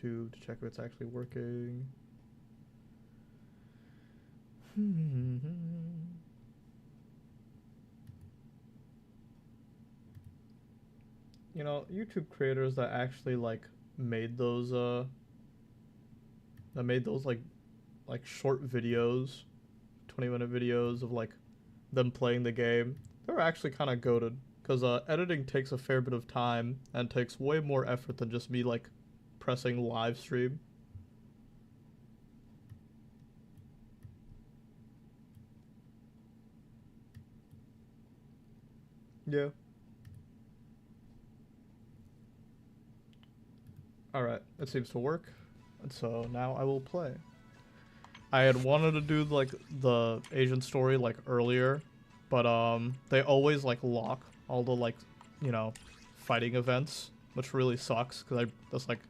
YouTube to check if it's actually working. You know, YouTube creators that actually like made those like short videos, 20-minute videos of like them playing the game, they're actually kind of goated. Because editing takes a fair bit of time and takes way more effort than just me like pressing live stream. Yeah. Alright, it seems to work. And so now I will play. I had wanted to do like the Asian story like earlier, but they always like lock all the like, you know, fighting events, which really sucks because that's like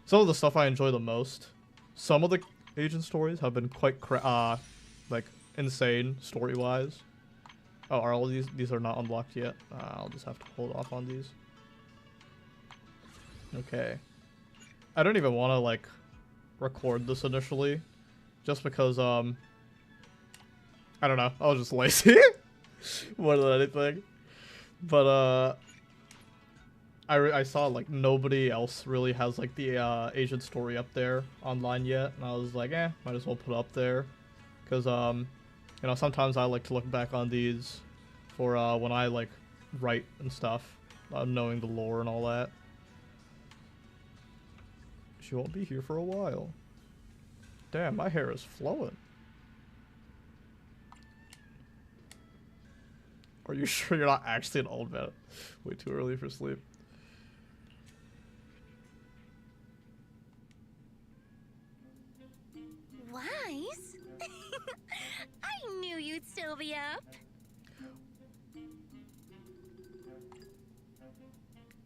some of the stuff I enjoy the most. Some of the Asian stories have been quite like insane story-wise. Oh, are all these are not unlocked yet? I'll just have to hold off on these. Okay. I don't even want to like record this initially, just because I don't know, I was just lazy more than anything. But I saw like nobody else really has like the Asian story up there online yet, and I was like, might as well put it up there, because you know, sometimes I like to look back on these for when I like write and stuff, knowing the lore and all that. She won't be here for a while. Damn, my hair is flowing. Are you sure you're not actually an old man? Way too early for sleep. Wise? I knew you'd still be up.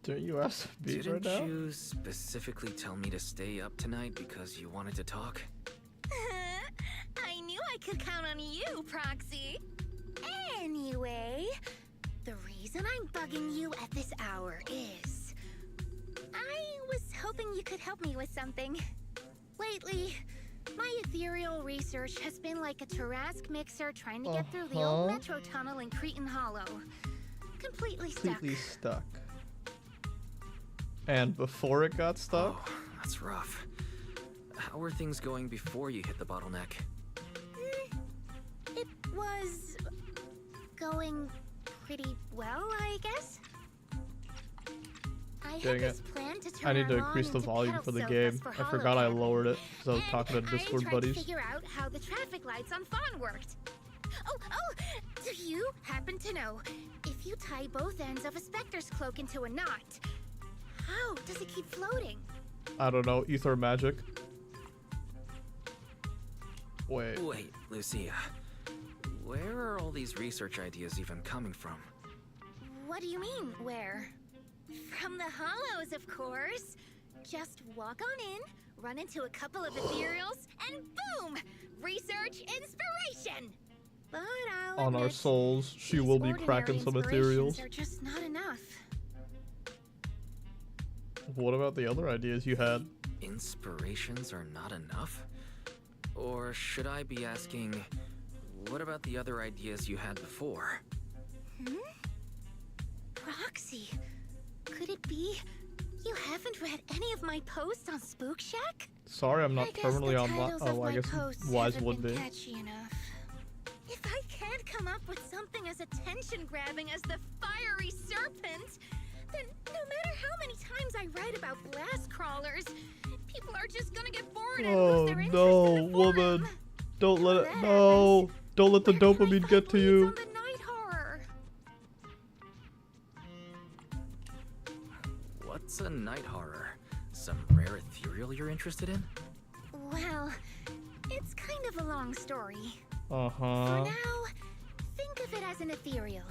Didn't you ask me right now? Didn't you specifically tell me to stay up tonight because you wanted to talk? I knew I could count on you, Proxy. Anyway, the reason I'm bugging you at this hour is I was hoping you could help me with something. Lately, my ethereal research has been like a Tarrasque mixer trying to get through the old metro tunnel in Cretan Hollow. Completely stuck. And before it got stuck? Oh, that's rough. How are things going before you hit the bottleneck? It was going pretty well, I guess. I need to increase the volume for the game. I forgot I lowered it because I was talking to Discord buddies. To figure out how the traffic lights on Fawn worked. Oh, do you happen to know if you tie both ends of a Spectre's cloak into a knot, how does it keep floating? I don't know. Ether magic. Wait, Lucia. Where are all these research ideas even coming from? What do you mean, where? From the Hollows, of course. Just walk on in, run into a couple of ethereals, and boom! Research inspiration! But I'll on admit, our souls, she will be cracking some ethereals. Are just not enough. What about the other ideas you had? Inspirations are not enough? Or should I be asking, what about the other ideas you had before? Proxy, could it be you haven't read any of my posts on Spook Shack? Sorry, I'm not terminally online. Oh, I guess Wise would be. Catchy enough. If I can't come up with something as attention-grabbing as the fiery serpent, then no matter how many times I write about blast crawlers, people are just gonna get bored and lose their interest in the forum. Woman, don't let it. No, don't let the dopamine get to you. On the night horror. What's a night horror? Some rare ethereal you're interested in? Well, it's kind of a long story. Uh-huh. For now, think of it as an ethereal.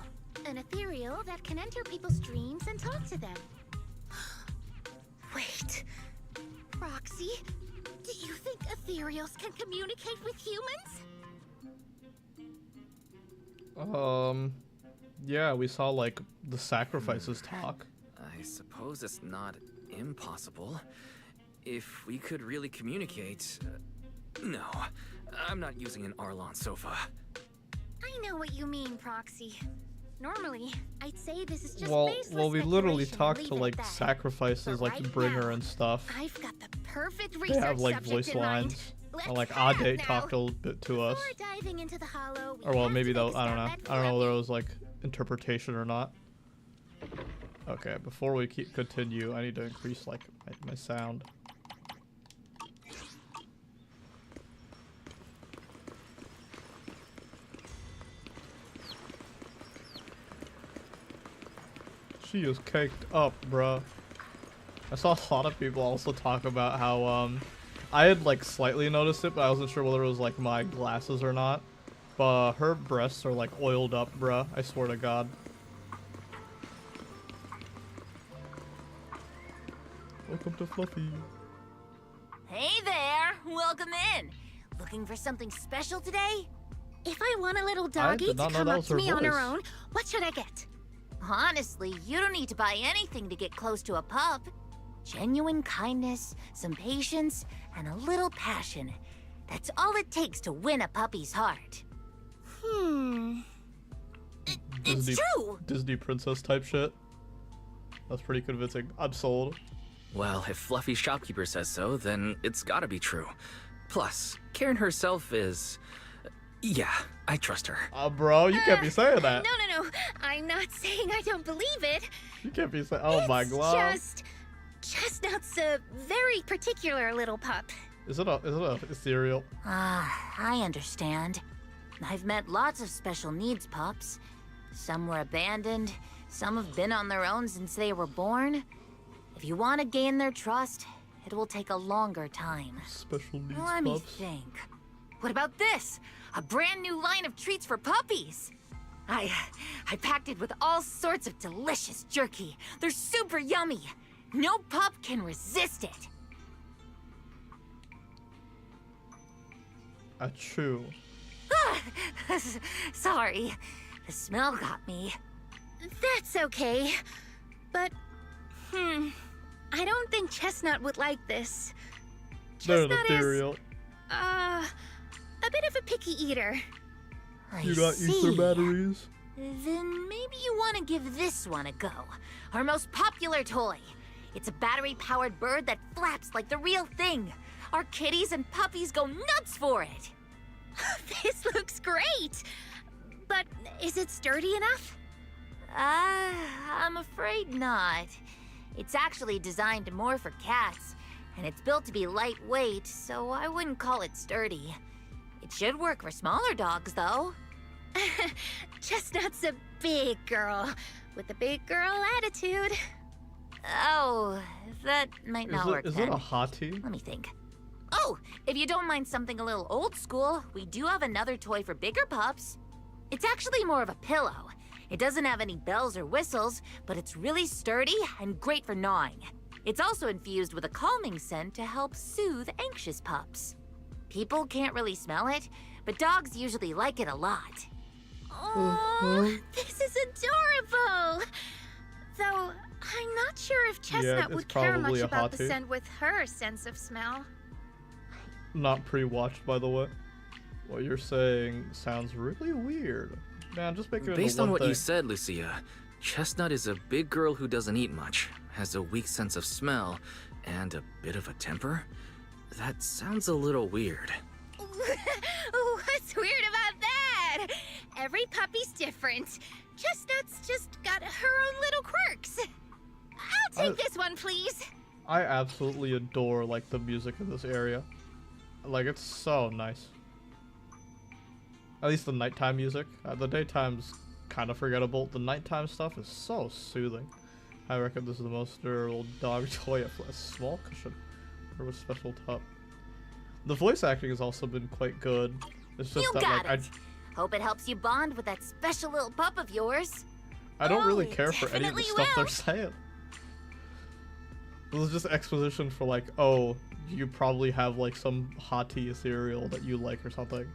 An ethereal that can enter people's dreams and talk to them. Wait, Roxy, do you think ethereals can communicate with humans? Yeah, we saw like the sacrifices talk. I suppose it's not impossible. if we could really communicate... no, I'm not using an Arlon sofa. I know what you mean, Proxy. Normally, I'd say this is just Well, baseless we literally speculation and talked leave to it like at that. sacrifices, But like right the bringer now, and stuff. I've got the perfect They research have like subject voice in mind. lines. Let's Or like have Ade it now. talked a little bit to us. Before diving into the hollow, we Or well, have maybe to though, make a I don't know. stop at I don't know whether it Fluffy. was like interpretation or not. Okay, before we continue, I need to increase like my sound. She is caked up, bruh. I saw a lot of people also talk about how I had like slightly noticed it, but I wasn't sure whether it was like my glasses or not. But her breasts are like oiled up, bruh. I swear to God. Welcome to Fluffy. Hey there! Welcome in! Looking for something special today? If I want a little doggy did to not know come that up was to her me on her voice. own, what should I get? Honestly, you don't need to buy anything to get close to a pup. Genuine kindness, some patience, and a little passion. That's all it takes to win a puppy's heart. It's true! Disney princess type shit. That's pretty convincing. I'm sold. Well, if Fluffy Shopkeeper says so, then it's gotta be true. Plus, Karen herself is... yeah, I trust her. Bro, you can't be saying that. No. I'm not saying I don't believe it. You can't be saying. Oh my God. Just Chestnut's a very particular little pup. Is it a ethereal? I understand. I've met lots of special needs pups. Some were abandoned, some have been on their own since they were born. If you want to gain their trust, it will take a longer time. Special needs Let me pups. think. What about this? A brand new line of treats for puppies. I packed it with all sorts of delicious jerky. They're super yummy. No pup can resist it. Achoo. Sorry, the smell got me. That's okay. But, I don't think Chestnut would like this. They're an Chestnut is, ethereal. a bit of a picky eater. I You got see. ether batteries? Then maybe you want to give this one a go. Our most popular toy. It's a battery-powered bird that flaps like the real thing. Our kitties and puppies go nuts for it. This looks great. But is it sturdy enough? I'm afraid not. It's actually designed more for cats, and it's built to be lightweight, so I wouldn't call it sturdy. It should work for smaller dogs, though. Chestnut's a big girl with a big girl attitude. Oh, that might not work Is then. it a hottie? Let me think. Oh, if you don't mind something a little old school, we do have another toy for bigger pups. It's actually more of a pillow. It doesn't have any bells or whistles, but it's really sturdy and great for gnawing. It's also infused with a calming scent to help soothe anxious pups. People can't really smell it, but dogs usually like it a lot. Oh, this is adorable. Though I'm not sure if Chestnut it's would care probably much a about the hottie. scent with her sense of smell. Not pre-watched, by the way. What you're saying sounds really weird. Man, just make it into Based on one what thing. you said, Lucia, Chestnut is a big girl who doesn't eat much, has a weak sense of smell, and a bit of a temper? That sounds a little weird. What's weird about that? Every puppy's different. Chestnut's just got her own little quirks. I'll take this one, please. I absolutely adore like the music in this area. Like it's so nice. At least the nighttime music. The daytime's kind of forgettable. The nighttime stuff is so soothing. I reckon this is the most durable dog toy. A small cushion or a special top. The voice acting has also been quite good. It's just You that got like it. Hope it helps you bond with that special little pup of yours. I don't really Oh, care for any of the definitely stuff they're will. saying. This is just exposition for like, oh, you probably have like some hottie cereal that you like or something.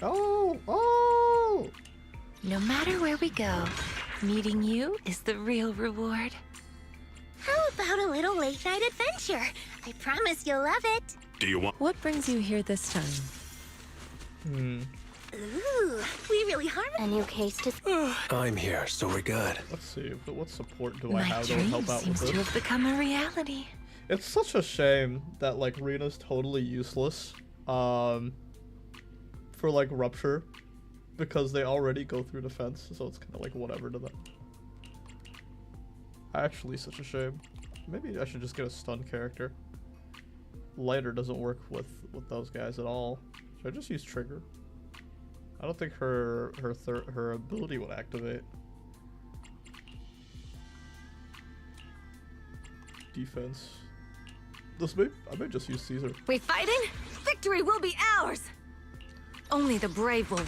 Oh! No matter where we go, Meeting you is the real reward. How about a little late-night adventure? I promise you'll love it. Do you want? What brings you here this time? Ooh, we really harm. A new case to. I'm here, so we're good. Let's see, but what support do I My have that will dream help out with seems to this? have become a reality. It's such a shame that like Rena's totally useless for like Rupture because they already go through defense, so it's kind of like whatever to them. Actually, such a shame. Maybe I should just get a stun character. Lighter doesn't work with those guys at all. Should I just use Trigger? I don't think her ability would activate. Defense. I may just use Caesar. We fighting? Victory will be ours! Only the brave will win.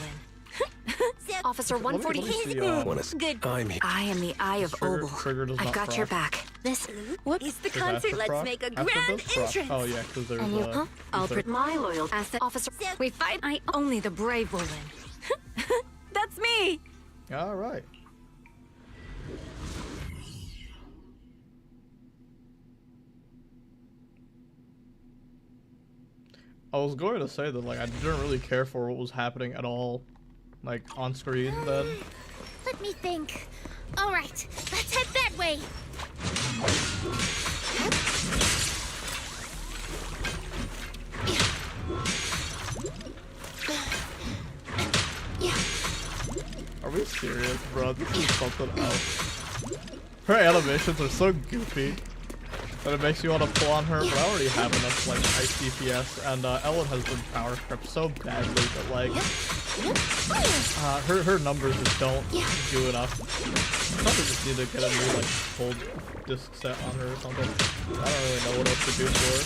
Officer Let me 140. see, Good. I'm here. I am the Eye of Trigger- Obel. Trigger does I've not got your proc. back. This. What is the Does after concert? Let's proc? make a After grand does proc. entrance. Oh yeah, because there's And you, a. I'll ether. put my loyal asset. Officer. We fight. Only the brave will win. That's me. All right. I was going to say that like I didn't really care for what was happening at all, like on screen then. Let me think. All right, let's head that way. Are we serious, bro? This is something else. Her animations are so goofy that it makes you want to pull on her, but I already have enough like ice DPS, and Ellen has been power crept so badly that like her numbers just don't do enough. Probably just need to get a new like full disc set on her or something. I don't really know what else to do for her.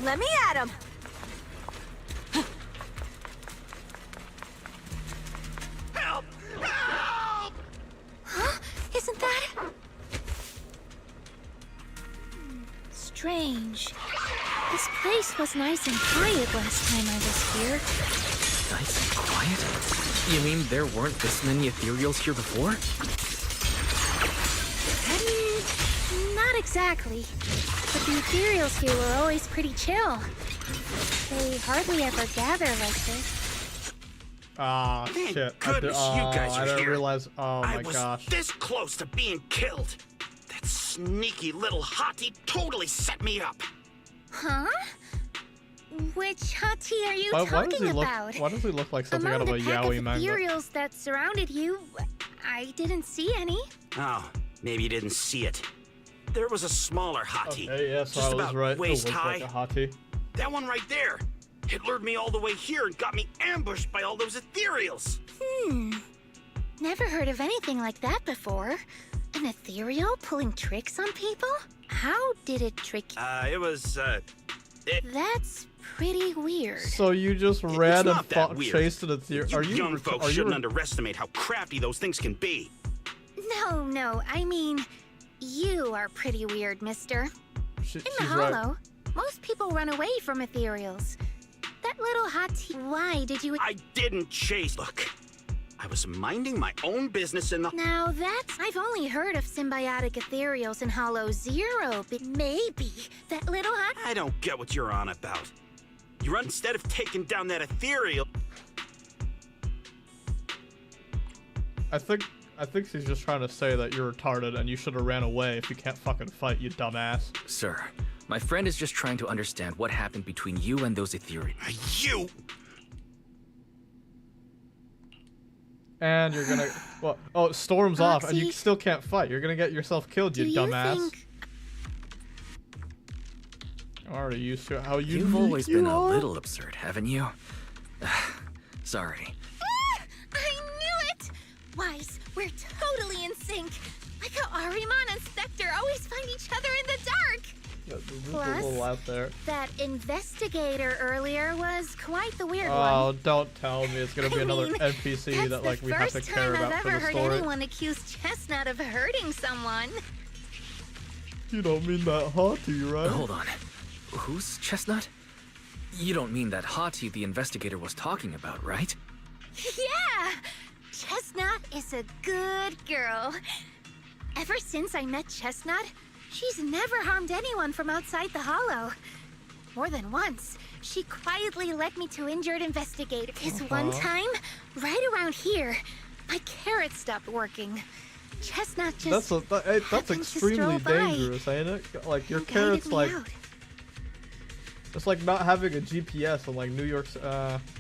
Let me at him. Help! Help! Huh? Isn't that strange? This place was nice and quiet last time I was here. Nice and quiet? You mean there weren't this many ethereals here before? Not exactly. But the ethereals here were always pretty chill. They hardly ever gather like this. Ah, Thank shit. goodness you guys I are didn't here. realize. Oh I my was gosh. this close to being killed. That sneaky little hottie totally set me up. Huh? Which hottie are you Why does talking he look? about? Why does he look like something Among out of a the pack yaoi of manga? ethereals that surrounded you, I didn't see any. Oh, maybe you didn't see it. There was a smaller hottie. Okay, yeah, so just I was about right. It waist was high. like a hottie. That one right there. It lured me all the way here and got me ambushed by all those ethereals. Never heard of anything like that before. An ethereal pulling tricks on people? How did it trick you? It was, That's pretty weird. So you just It's ran and not that fought, weird. chased an ethereal. you Are you? young folks are you? shouldn't underestimate how crafty those things can be. No, I mean, you are pretty weird, mister. In the She's right. Hollow, most people run away from ethereals. That little hottie, why did you... I didn't chase. Look, I was minding my own business in the... Now that's... I've only heard of symbiotic ethereals in Hollow Zero, but maybe that little hot... I don't get what you're on about. Instead of taking down that ethereal... I think she's just trying to say that you're retarded and you should have ran away if you can't fucking fight, you dumbass. Sir, my friend is just trying to understand what happened between you and those ethereals. You! And you're gonna... Well, oh, it storms off and you Roxy? still can't fight. You're gonna get yourself killed, Do you you dumbass. think... I'm already used to how You've always been a little absurd, haven't you? Sorry. I knew it! Wise, we're totally in sync. Like how Ahriman and Spectre always find each other in the dark. Yeah, this is a Plus- little out there. That investigator earlier was quite the weird Oh, one. don't tell me it's gonna be I another mean, NPC That's that like the we have to first care time about I've for ever the heard story. anyone accuse Chestnut of hurting someone. You don't mean that hottie, right? Hold on. Who's Chestnut? You don't mean that hottie the investigator was talking about, right? Yeah! Chestnut is a good girl. Ever since I met Chestnut, she's never harmed anyone from outside the hollow. More than once, she quietly led me to injured investigators. This one time, right around here, my carrot stopped working. Chestnut just that's extremely dangerous, ain't it? Like your carrot's like it's like not having a GPS on like New York's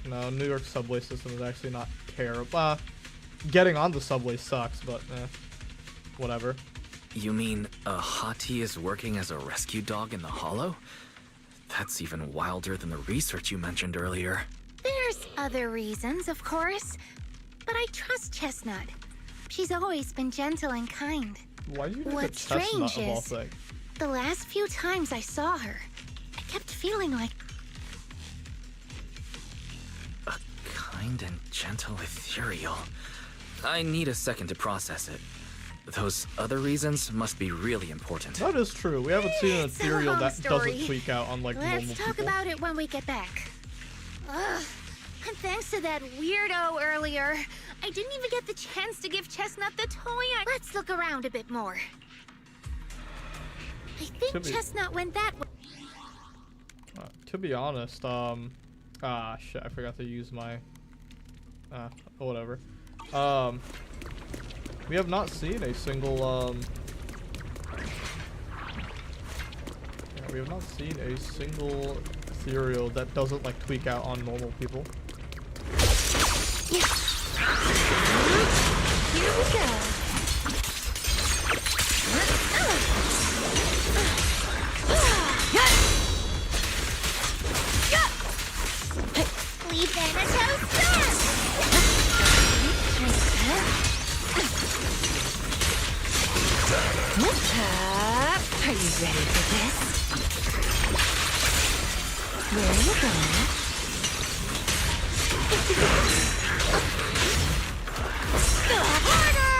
no, New York subway system is actually not terrible. Getting on the subway sucks, but whatever. You mean a hottie is working as a rescue dog in the hollow? That's even wilder than the research you mentioned earlier. There's other reasons, of course, but I trust Chestnut. She's always been gentle and kind. Why do you think What's a chestnut strange of all is, things? the last few times I saw her, I kept feeling like A kind and gentle ethereal. I need a second to process it. Those other reasons must be really important. That is true. We haven't seen an It's a ethereal long that story. doesn't tweak out on like normal Let's talk people. about it when we get back. Ugh. And thanks to that weirdo earlier, I didn't even get the chance to give Chestnut the toy. Let's look around a bit more. I think Chestnut went that way. To be honest, shit, I forgot to use my, whatever. We have not seen a single, yeah, we have not seen a single ethereal that doesn't like tweak out on normal people. Here we go. Leave Thanatos fast! Are you ready for this? Where are you going? Harder!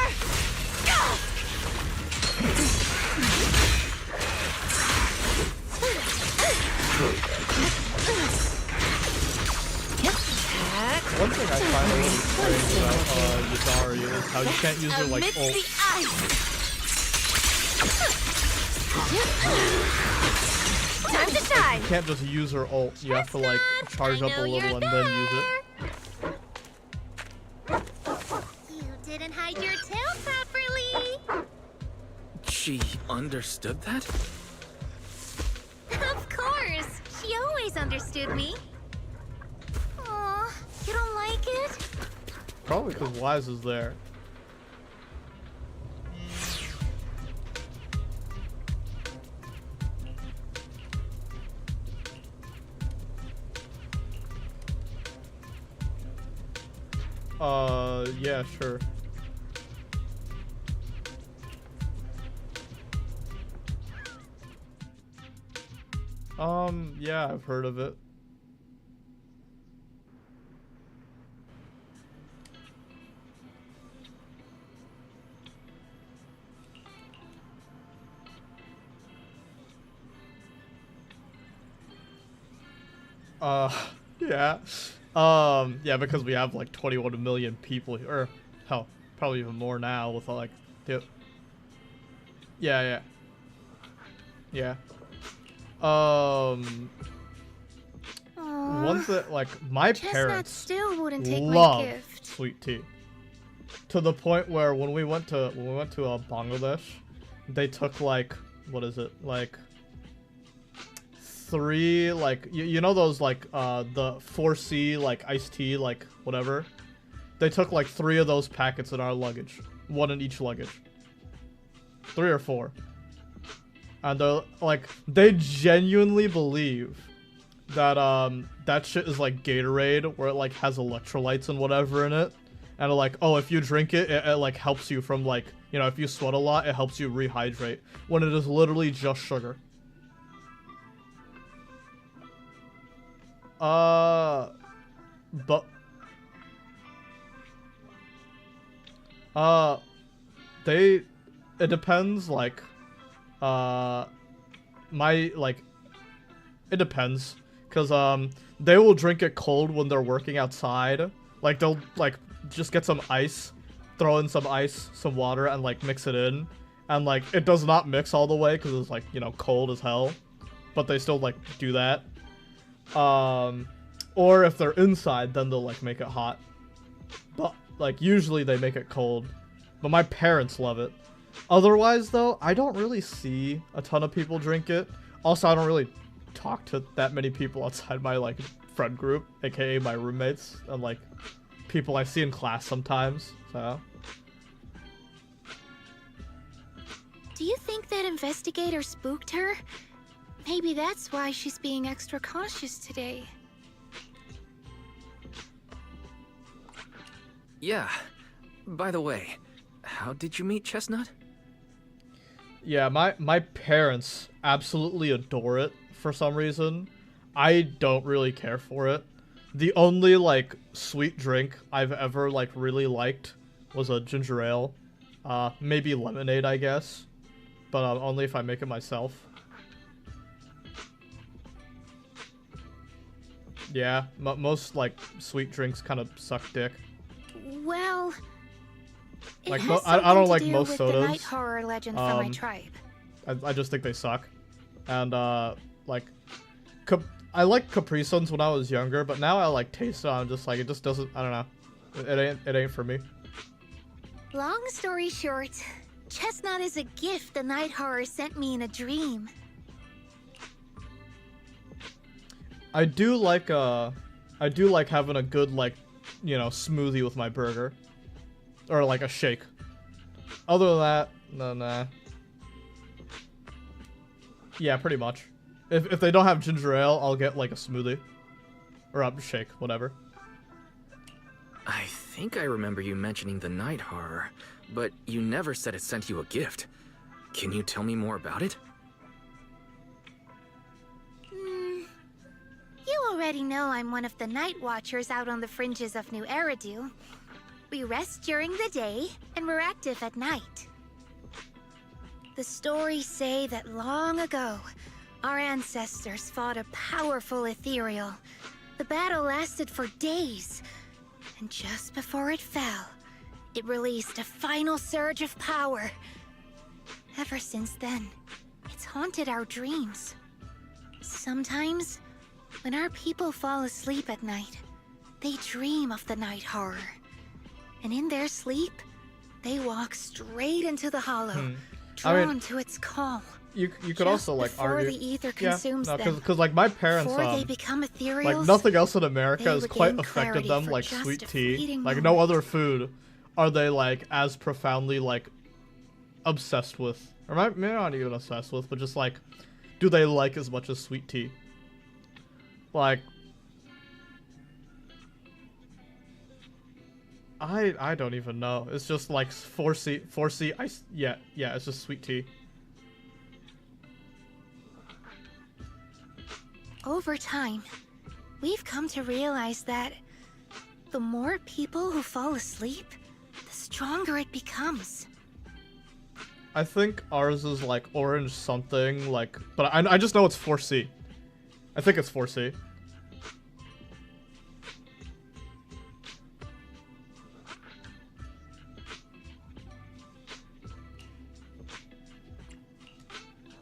One thing I find a little strange about Yadari is how you can't use her like Amidst ult. the ice. Time to shine. You can't just use her ult. You have to like charge up a little and then use it. You didn't hide your tail properly. She understood that? Of course. She always understood me. Aw, you don't like it? Probably because Wise is there. Yeah, sure. Yeah, I've heard of it. Yeah. Yeah, because we have like 21 million people here. Or, hell, probably even more now with like, yeah, yeah. Yeah. One thing, like, my Chestnut parents still wouldn't take my love gift. sweet tea. To the point where when we went to Bangladesh, they took like, what is it? Like 3, like, you know those like the 4C like iced tea, like whatever. They took like 3 of those packets in our luggage, 1 in each luggage. 3 or 4. And they're like, they genuinely believe that that shit is like Gatorade, where it like has electrolytes and whatever in it. And they're like, oh, if you drink it, it like helps you from like, you know, if you sweat a lot, it helps you rehydrate. When it is literally just sugar. But it depends, like, it depends, because they will drink it cold when they're working outside, Like they'll like just get some ice, throw in some ice, some water, and like mix it in, and like it does not mix all the way because it's like, you know, cold as hell, but they still like do that. Or if they're inside, then they'll like make it hot. But like usually they make it cold. But my parents love it. Otherwise though, I don't really see a ton of people drink it. Also, I don't really talk to that many people outside my like friend group, aka my roommates, and like people I see in class sometimes. So Do you think that investigator spooked her? Maybe that's why she's being extra cautious today. Yeah. By the way, how did you meet Chestnut? yeah, my parents absolutely adore it for some reason. I don't really care for it. The only like sweet drink I've ever like really liked was a ginger ale. Maybe lemonade, I guess. But only if I make it myself. Yeah, most like sweet drinks kind of suck dick. Well, it Like, has I don't something like to do most with sodas. the night horror legend from my tribe. I just think they suck. And like I like Capri Suns when I was younger, but now I like taste it. I'm just like, it just doesn't. I don't know. It ain't for me. Long story short, Chestnut is a gift the night horror sent me in a dream. I do like having a good like, you know, smoothie with my burger, or like a shake. Other than that, nah. Yeah, pretty much. If they don't have ginger ale, I'll get like a smoothie, or a shake, whatever. I think I remember you mentioning the night horror, but you never said it sent you a gift. Can you tell me more about it? You already know I'm one of the night watchers out on the fringes of New Eridu. We rest during the day, and we're active at night. The stories say that long ago, our ancestors fought a powerful ethereal. The battle lasted for days, and just before it fell, it released a final surge of power. Ever since then, it's haunted our dreams. Sometimes, when our people fall asleep at night, they dream of the night horror. And in their sleep, they walk straight into the hollow, drawn to its call. You could also like before argue. the ether consumes them. Because like my parents, Before they become ethereals, like nothing else in America they has would quite gain affected clarity them for like just sweet a tea. fleeting Like no moment. other food are they like as profoundly like obsessed with, or maybe not even obsessed with, but just like, do they like as much as sweet tea? Like, I don't even know. It's just like 4C ice. Yeah, it's just sweet tea. Over time, we've come to realize that the more people who fall asleep, the stronger it becomes. I think ours is like orange something, like, but I just know it's 4C. I think it's 4C.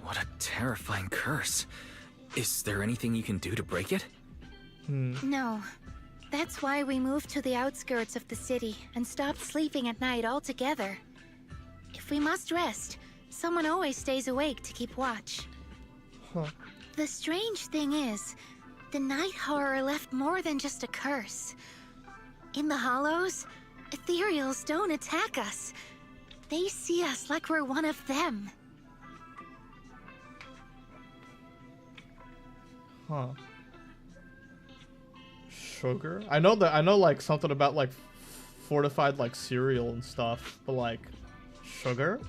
What a terrifying curse. Is there anything you can do to break it? No. That's why we moved to the outskirts of the city and stopped sleeping at night altogether. If we must rest, someone always stays awake to keep watch. Huh. The strange thing is, the night horror left more than just a curse. In the hollows, ethereals don't attack us. They see us like we're one of them. Huh. Sugar? I know like something about like fortified like cereal and stuff, but like sugar?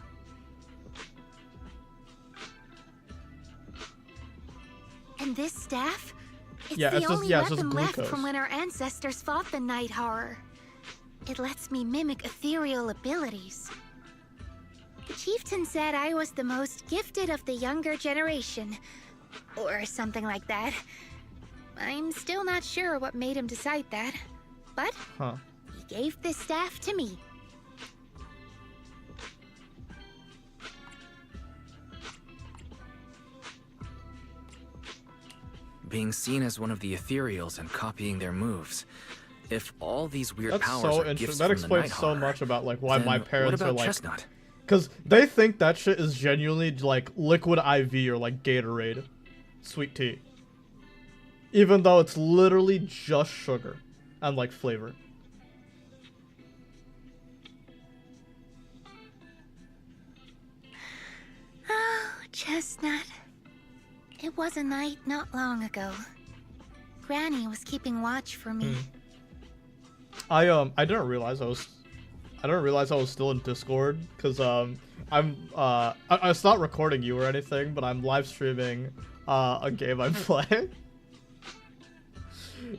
And this staff? It's Yeah, the it's just- only yeah, it's just weapon left glucose. from when our ancestors fought the night horror. It lets me mimic ethereal abilities. The chieftain said I was the most gifted of the younger generation, or something like that. I'm still not sure what made him decide that. But Huh. he gave this staff to me. Being seen as one of the ethereals and copying their moves. If all these weird That's powers so are interesting. gifts That from the explains Night so Horror, much about like why then my what parents are about like, Chestnut? because they think that shit is genuinely like liquid IV or like Gatorade, sweet tea. Even though it's literally just sugar and like flavor. Oh, Chestnut. It was a night not long ago. Granny was keeping watch for me. I didn't realize I was still in Discord because it's not recording you or anything, but I'm live streaming a game I'm playing.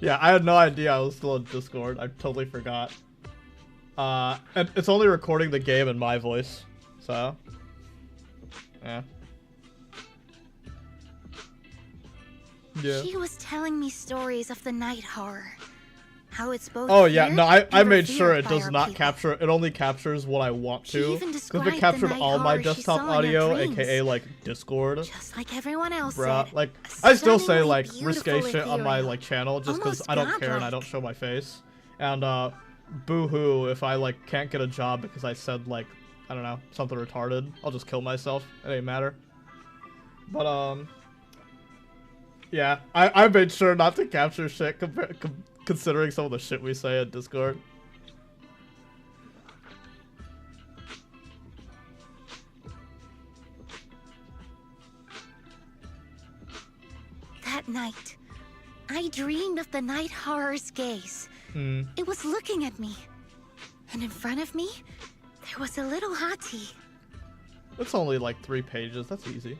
Yeah, I had no idea I was still in Discord. I totally forgot. And it's only recording the game in my voice, so yeah. Yeah. She was telling me stories of the night horror. How it's both Oh yeah, feared no, I and made sure revered it by does our not people. capture. It only captures what I want She to. even Because described it the captured night all my horror she desktop saw in her audio, dreams. aka like Discord. Just like everyone else Bruh, said. like a I still say stunningly like risque beautiful shit on my ethereal. like channel just because Almost I don't care and I godlike. don't show my face. And boo-hoo if I like can't get a job because I said like I don't know something retarded. I'll just kill myself. It ain't matter. But yeah, I made sure not to capture shit considering some of the shit we say in Discord. That night, I dreamed of the night horror's gaze. It was looking at me. And in front of me, there was a little hottie. It's only like 3 pages. That's easy.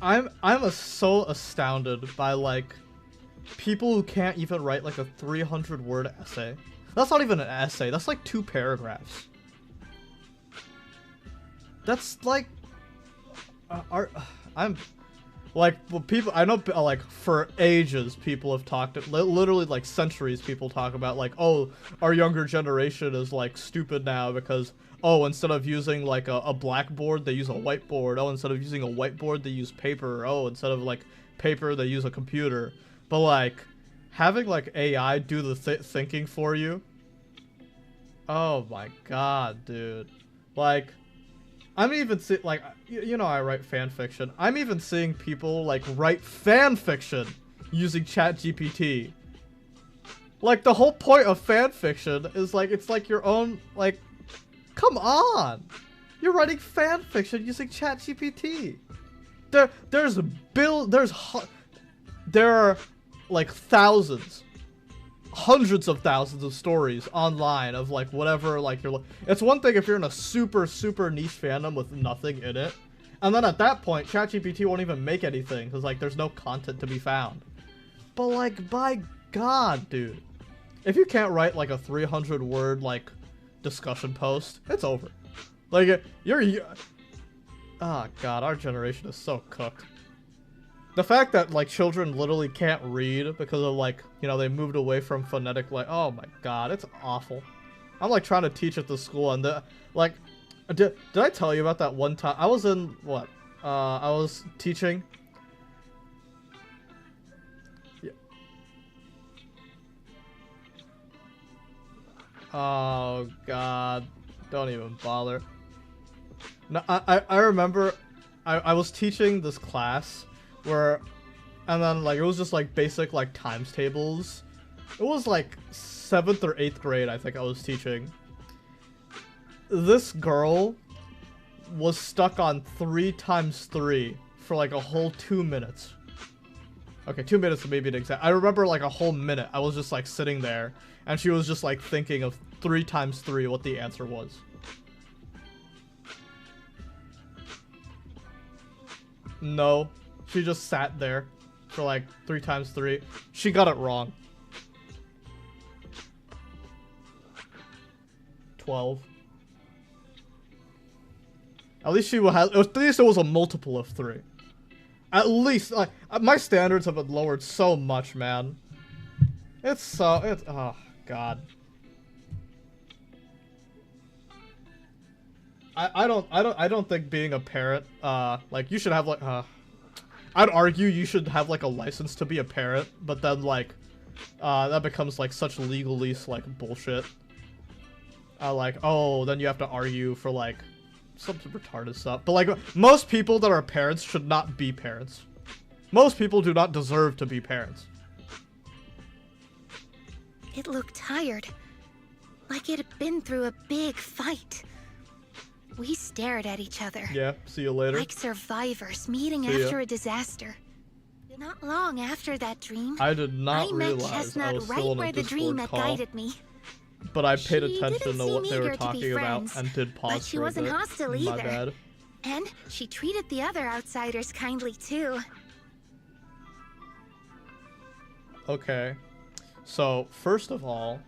I'm so astounded by like people who can't even write like a 300-word essay. That's not even an essay. That's like 2 paragraphs. That's like I'm like well, people I know like for ages people have talked literally like centuries people talk about like oh our younger generation is like stupid now because oh instead of using like a blackboard they use a whiteboard, oh instead of using a whiteboard they use paper, oh instead of like paper they use a computer. But like having like AI do the thinking for you, oh my god dude, like I'm even seeing, like, you know I write fan fiction. I'm even seeing people, like, write fan fiction using ChatGPT. Like, the whole point of fan fiction is, like, it's like your own, like, come on! You're writing fan fiction using ChatGPT. There are, like, thousands, hundreds of thousands of stories online of like whatever like you're it's one thing if you're in a super niche fandom with nothing in it, and then at that point ChatGPT won't even make anything because like there's no content to be found. But like by god dude, if you can't write like a 300-word like discussion post, it's over. Like oh god, our generation is so cooked. The fact that, like, children literally can't read because of, like, you know, they moved away from phonetic, like, oh my god, it's awful. I'm, like, trying to teach at the school, and, like, did I tell you about that one time? I was in, what? I was teaching. Yeah. Oh, god. Don't even bother. No, I remember I was teaching this class where, and then like it was just like basic like times tables. It was like 7th or 8th grade I think I was teaching. This girl was stuck on 3 times 3 for like a whole 2 minutes. Okay, 2 minutes to maybe an exact. I remember like a whole minute. I was just like sitting there and she was just like thinking of 3 times 3 what the answer was. No. She just sat there for like 3 times 3. She got it wrong. 12. At least she will have. At least it was a multiple of 3. At least, like, my standards have been lowered so much, man. It's so oh god. I don't think being a parent like you should have like I'd argue you should have like a license to be a parent, but then like that becomes like such legalese like bullshit. Like, oh, then you have to argue for like some retarded stuff. But like most people that are parents should not be parents. Most people do not deserve to be parents. It looked tired. Like it had been through a big fight. We stared at each other. Yeah, see you later. Like survivors meeting See ya. after a disaster. Not long after that dream, I did not I met realize I Chestnut was right still in a where the dream Discord had call. guided me. But I paid She attention didn't to what seem they were eager to be talking about friends, and did pause but she for a wasn't bit. hostile My either. bad. And she treated the other outsiders kindly too. Okay. So, first of all,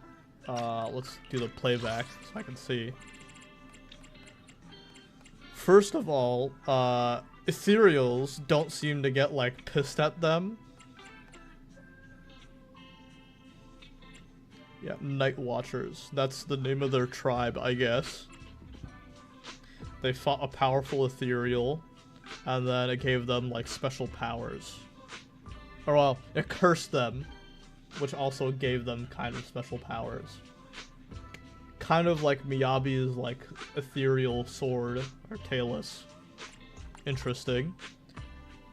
let's do the playback so I can see. First of all, ethereals don't seem to get, like, pissed at them. Yeah, Night Watchers. That's the name of their tribe, I guess. They fought a powerful ethereal, and then it gave them, like, special powers. Or, well, it cursed them, which also gave them kind of special powers. Kind of like Miyabi's, like, ethereal sword, or Talus. Interesting.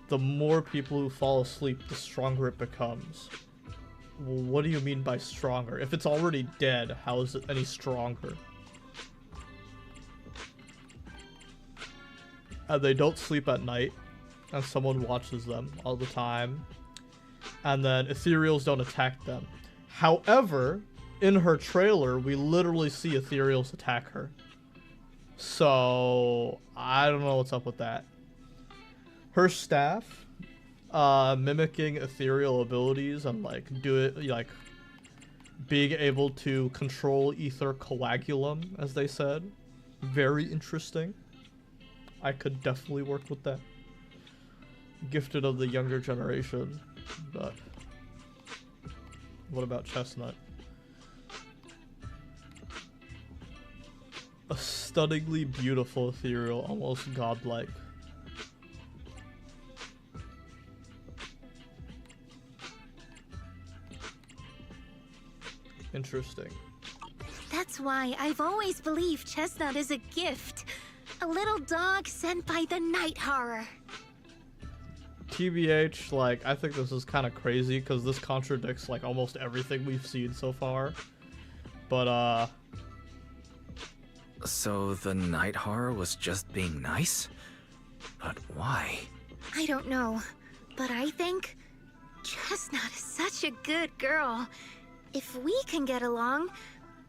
The more people who fall asleep, the stronger it becomes. Well, what do you mean by stronger? If it's already dead, how is it any stronger? And they don't sleep at night, and someone watches them all the time. And then ethereals don't attack them. However, in her trailer, we literally see ethereals attack her. So, I don't know what's up with that. Her staff, mimicking ethereal abilities and like being able to control ether coagulum, as they said. Very interesting. I could definitely work with that. Gifted of the younger generation, but what about Chestnut? A stunningly beautiful ethereal, almost godlike. Interesting. That's why I've always believed Chestnut is a gift. A little dog sent by the night horror. TBH, like, I think this is kind of crazy because this contradicts, like, almost everything we've seen so far. But, So the night horror was just being nice? But why? I don't know, but I think Chestnut is such a good girl. If we can get along,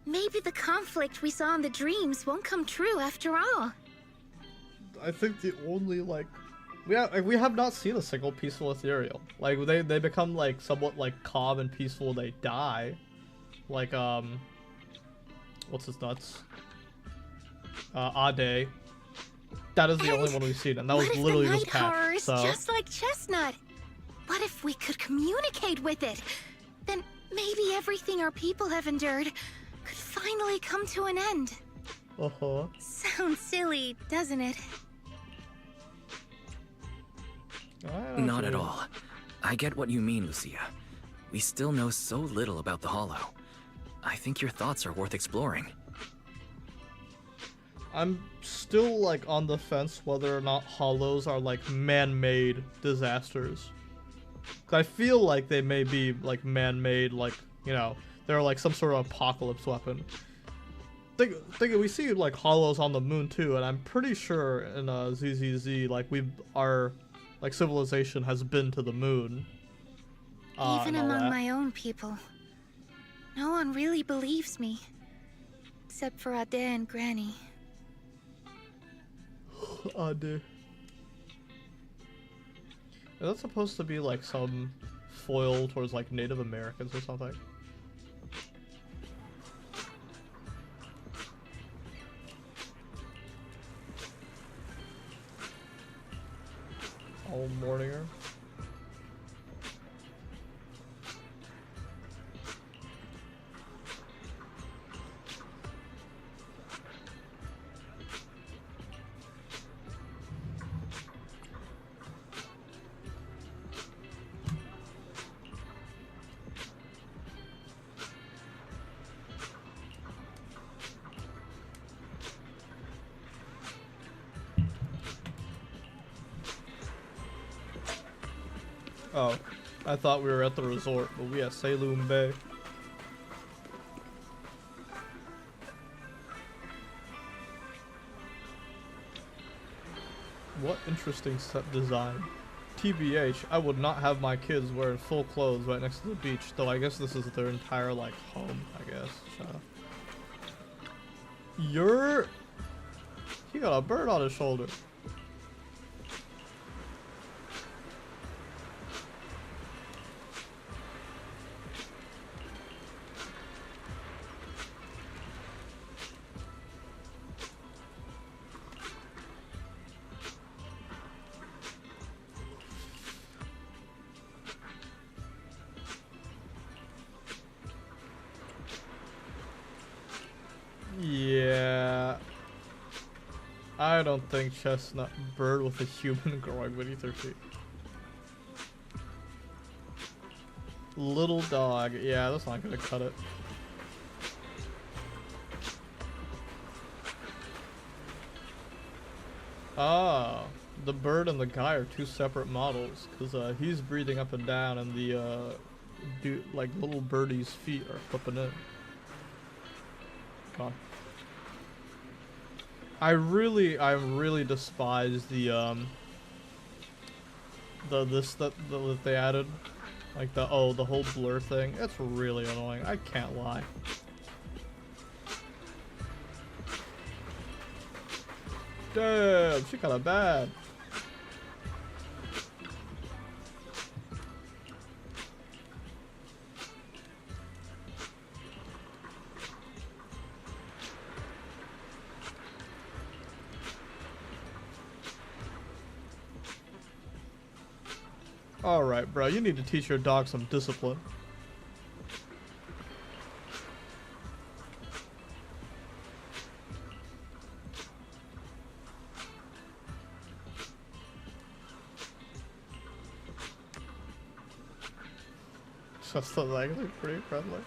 maybe the conflict we saw in the dreams won't come true after all. I think the only, like, we have not seen a single peaceful ethereal. Like, they become, like, somewhat, like, calm and peaceful when they die. Like, what's his nuts? Ade. That is the only one we've seen, and that was literally this What if the night horror patch, is so... just like Chestnut? What if we could communicate with it? Then maybe everything our people have endured could finally come to an end. Uh-huh. Sounds silly, doesn't it? Not at all. I get what you mean, Lucia. We still know so little about the Hollow. I think your thoughts are worth exploring. I'm still, like, on the fence whether or not hollows are, like, man-made disasters. 'Cause I feel like they may be, like, man-made, like, you know, they're, like, some sort of apocalypse weapon. We see, like, hollows on the moon, too, and I'm pretty sure in ZZZ, like, our civilization has been to the moon. Even and all among that. my own people. No one really believes me. Except for Ade and Granny. Ade. Is that supposed to be, like, some foil towards, like, Native Americans or something? All morninger. Oh, I thought we were at the resort, but we at Saloon Bay. What interesting set design. TBH, I would not have my kids wearing full clothes right next to the beach, though I guess this is their entire, like, home, I guess. Shut up. He got a bird on his shoulder. Yeah. I don't think chestnut bird with a human growing beneath their feet. Little dog. Yeah, that's not gonna cut it. Ah, the bird and the guy are two separate models, because he's breathing up and down and the like little birdie's feet are flipping in. God. I really despise the that they added, like the whole blur thing. It's really annoying. I can't lie. Damn, she kinda bad. Alright, bro, you need to teach your dog some discipline. Just actually pretty friendly.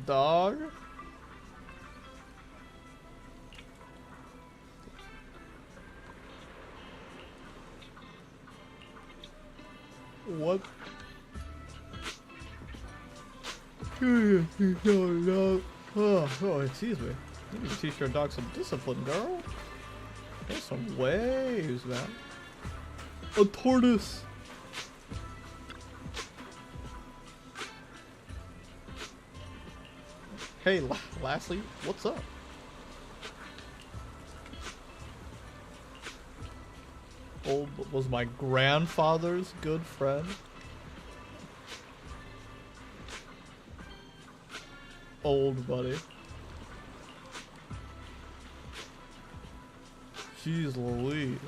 Dog? What? Oh, excuse me. You need to teach your dog some discipline, girl. There's some waves, man. A tortoise. Hey, Lassie, what's up? Old was my grandfather's good friend. Old buddy. Jeez Louise.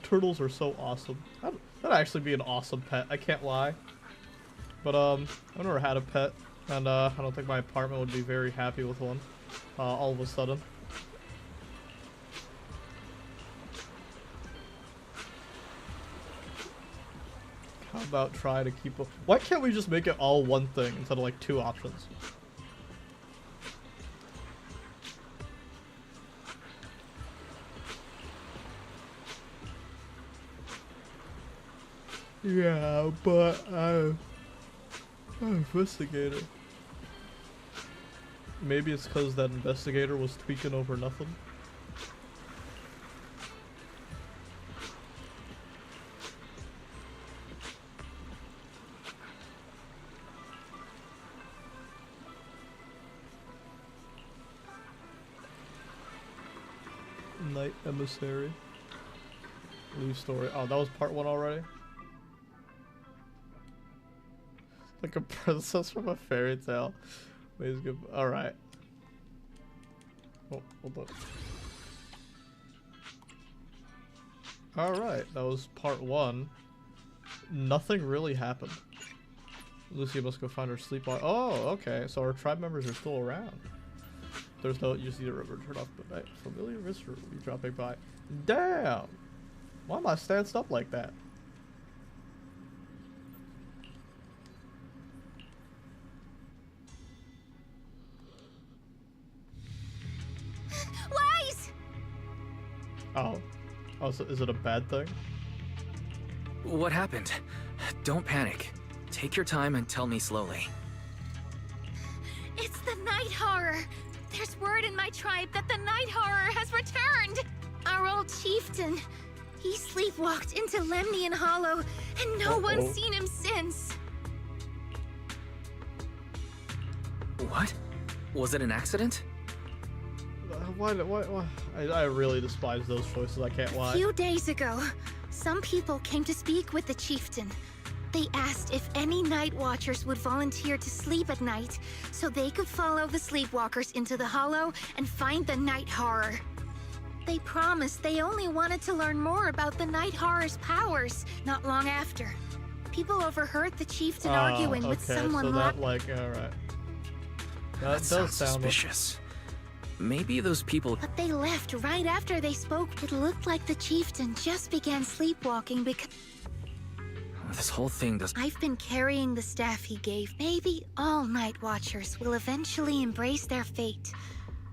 Turtles are so awesome. That'd actually be an awesome pet. I can't lie. But I've never had a pet, and I don't think my apartment would be very happy with one. All of a sudden. How about try to keep a... Why can't we just make it all one thing instead of like two options? Yeah, but I'm an investigator. Maybe it's because that investigator was tweaking over nothing. Night Emissary. New story. Oh, that was part 1 already? Like a princess from a fairy tale. Alright. Oh, hold up. Alright, that was part 1. Nothing really happened. Lucia must go find her sleepwalker. Oh, okay. So our tribe members are still around. There's no, you see the river turn off the night. Familiar visitor will be dropping by. Damn! Why am I stanced up like that? Wise! Oh. Oh, so is it a bad thing? What happened? Don't panic. Take your time and tell me slowly. It's the night horror. There's word in my tribe that the night horror has returned. Our old chieftain. He sleepwalked into Lemnian Hollow, and no one's seen him since. What? Was it an accident? Why? I really despise those choices, I can't lie. A few days ago, some people came to speak with the chieftain. They asked if any night watchers would volunteer to sleep at night so they could follow the sleepwalkers into the hollow and find the night horror. They promised they only wanted to learn more about the night horror's powers not long after. People overheard the chieftain arguing with someone. So that, like, alright. That does sound suspicious. Maybe those people... But they left right after they spoke. It looked like the chieftain just began sleepwalking because... This whole thing does... I've been carrying the staff he gave. Maybe all night watchers will eventually embrace their fate.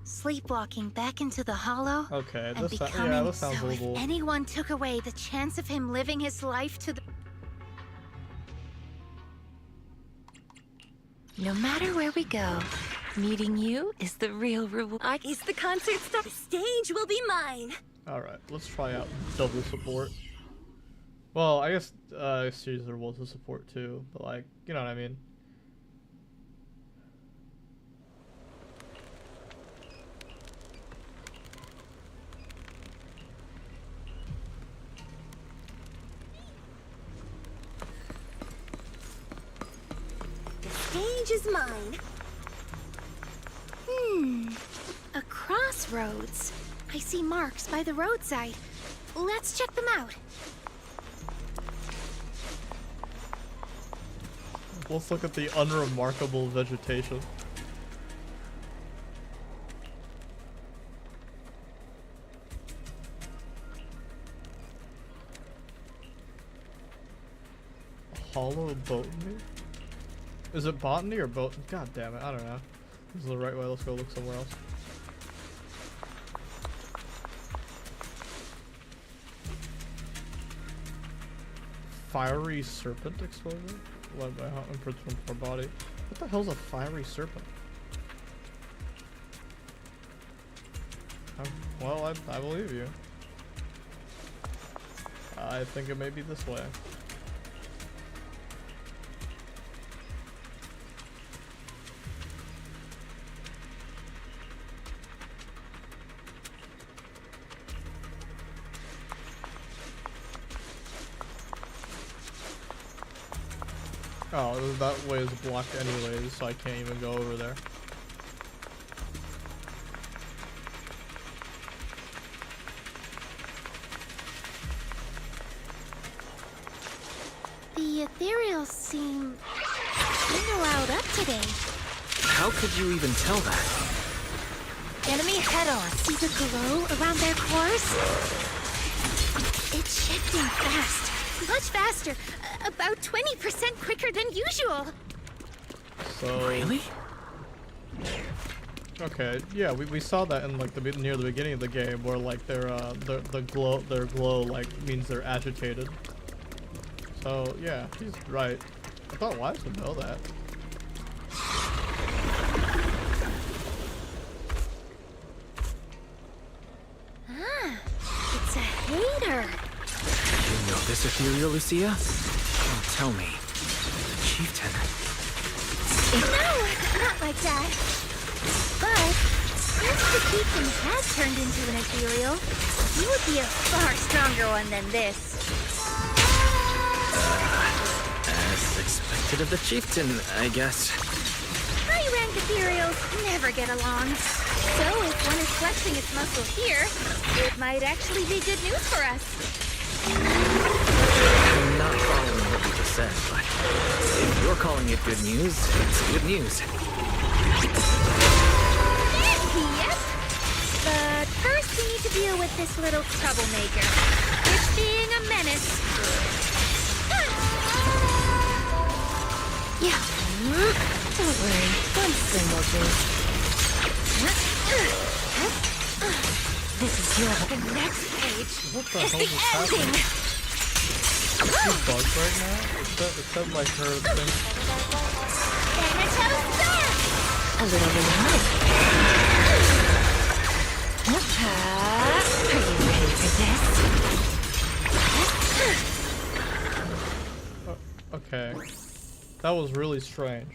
Sleepwalking back into the hollow. Okay, and this becoming sounds a so little... if anyone took away the chance of him living his life to the... No matter where we go, meeting you is the real reward. Is the concert stuff? The stage will be mine. Alright, let's try out double support. Well, I guess Caesar was a support too, but like, you know what I mean? The stage is mine. A crossroads. I see marks by the roadside. Let's check them out. Let's look at the unremarkable vegetation. Hollow botany? Is it botany or bot? God damn it, I don't know. This is the right way, let's go look somewhere else. Fiery serpent exposure? Led by hot imprints from our body. What the hell's a fiery serpent? Well, I believe you. I think it may be this way. Oh, that way is blocked anyways, so I can't even go over there. The ethereals seem loud up today. How could you even tell that? Enemy head-on. See the glow around their cores? It's shifting fast. Much faster. About 20% quicker than usual. So Really? Okay, yeah, we saw that in like near the beginning of the game, where like their glow like means they're agitated. So yeah, he's right. I thought Wise would know that. It's a hater. You know this ethereal, Lucia? Oh, tell me. Chieftain. No, not like that. But since the chieftain has turned into an ethereal, he would be a far stronger one than this. As expected of the chieftain, I guess. High-rank ethereals never get along. So if one is flexing its muscle here, it might actually be good news for us. I'm not following what said, but if you're calling it good news, it's good news. Yep. But first we need to deal with this little troublemaker. It's being a menace. Yeah. Don't worry. One swing will do. This is your... The next page What the is hell the is happening? ending! Is she bugged right now? It said like her thing. A little remote. Are you ready for this? Okay. That was really strange.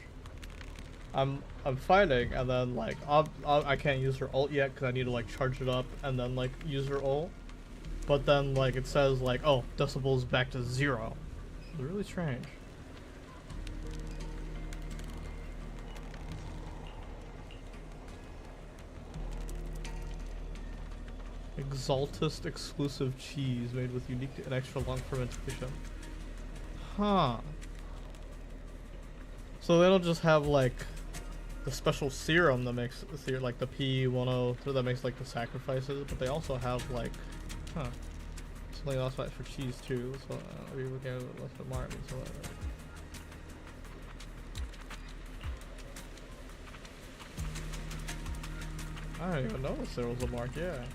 I'm fighting and then like I can't use her ult yet because I need to like charge it up and then like use her ult. But then like it says like, oh, decibels back to 0. It's really strange. Exaltist exclusive cheese made with unique and extra long fermentation. Huh. So they don't just have like the special serum that makes like the P103 that makes like the sacrifices, but they also have like, something else for cheese too. So we look at what's the mark. So, I don't even notice there was a mark. Yeah.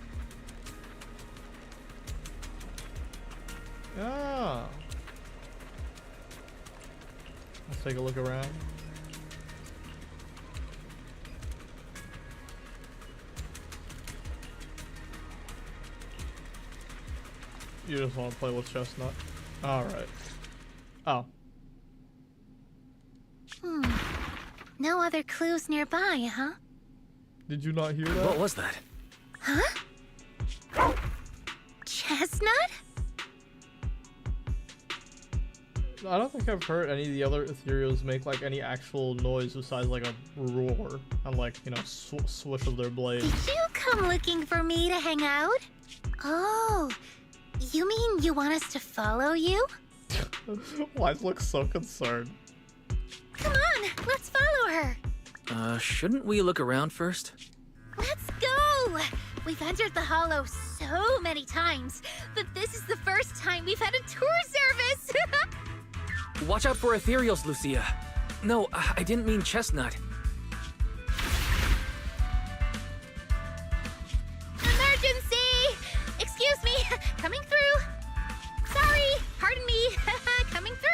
Yeah. Let's take a look around. You just want to play with Chestnut? Alright. Oh. No other clues nearby, huh? Did you not hear that? What was that? Huh? Chestnut? I don't think I've heard any of the other ethereals make like any actual noise besides like a roar and like, you know, swish of their blades. Did you come looking for me to hang out? Oh, you mean you want us to follow you? Why look so concerned? Come on, let's follow her. Shouldn't we look around first? Let's go! We've entered the Hollow so many times, but this is the first time we've had a tour service! Watch out for ethereals, Lucia. No, I didn't mean Chestnut. Emergency! Excuse me, coming through. Sorry, pardon me, coming through.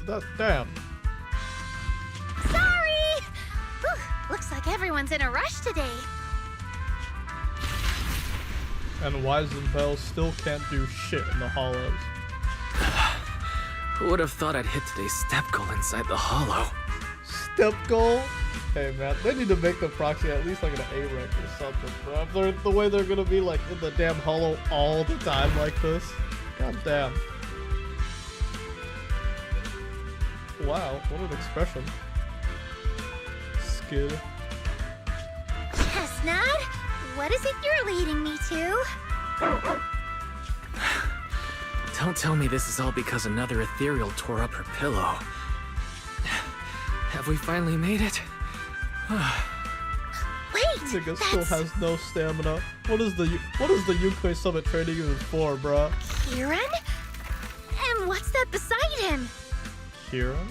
That's damn. Sorry! Whew, looks like everyone's in a rush today. And Wise and Bell still can't do shit in the Hollows. Who would have thought I'd hit today's step goal inside the Hollow? Step goal? Hey man, they need to make the proxy at least like an A rank or something, bro. If they're the way they're gonna be like in the damn Hollow all the time like this. God damn. Wow, what an expression. Skid. Chestnut, what is it you're leading me to? Don't tell me this is all because another ethereal tore up her pillow. Have we finally made it? Wait, Nigga still has no stamina. What is the Yukoi Summit training even for, bruh? Kieran? And what's that beside him? Kieran?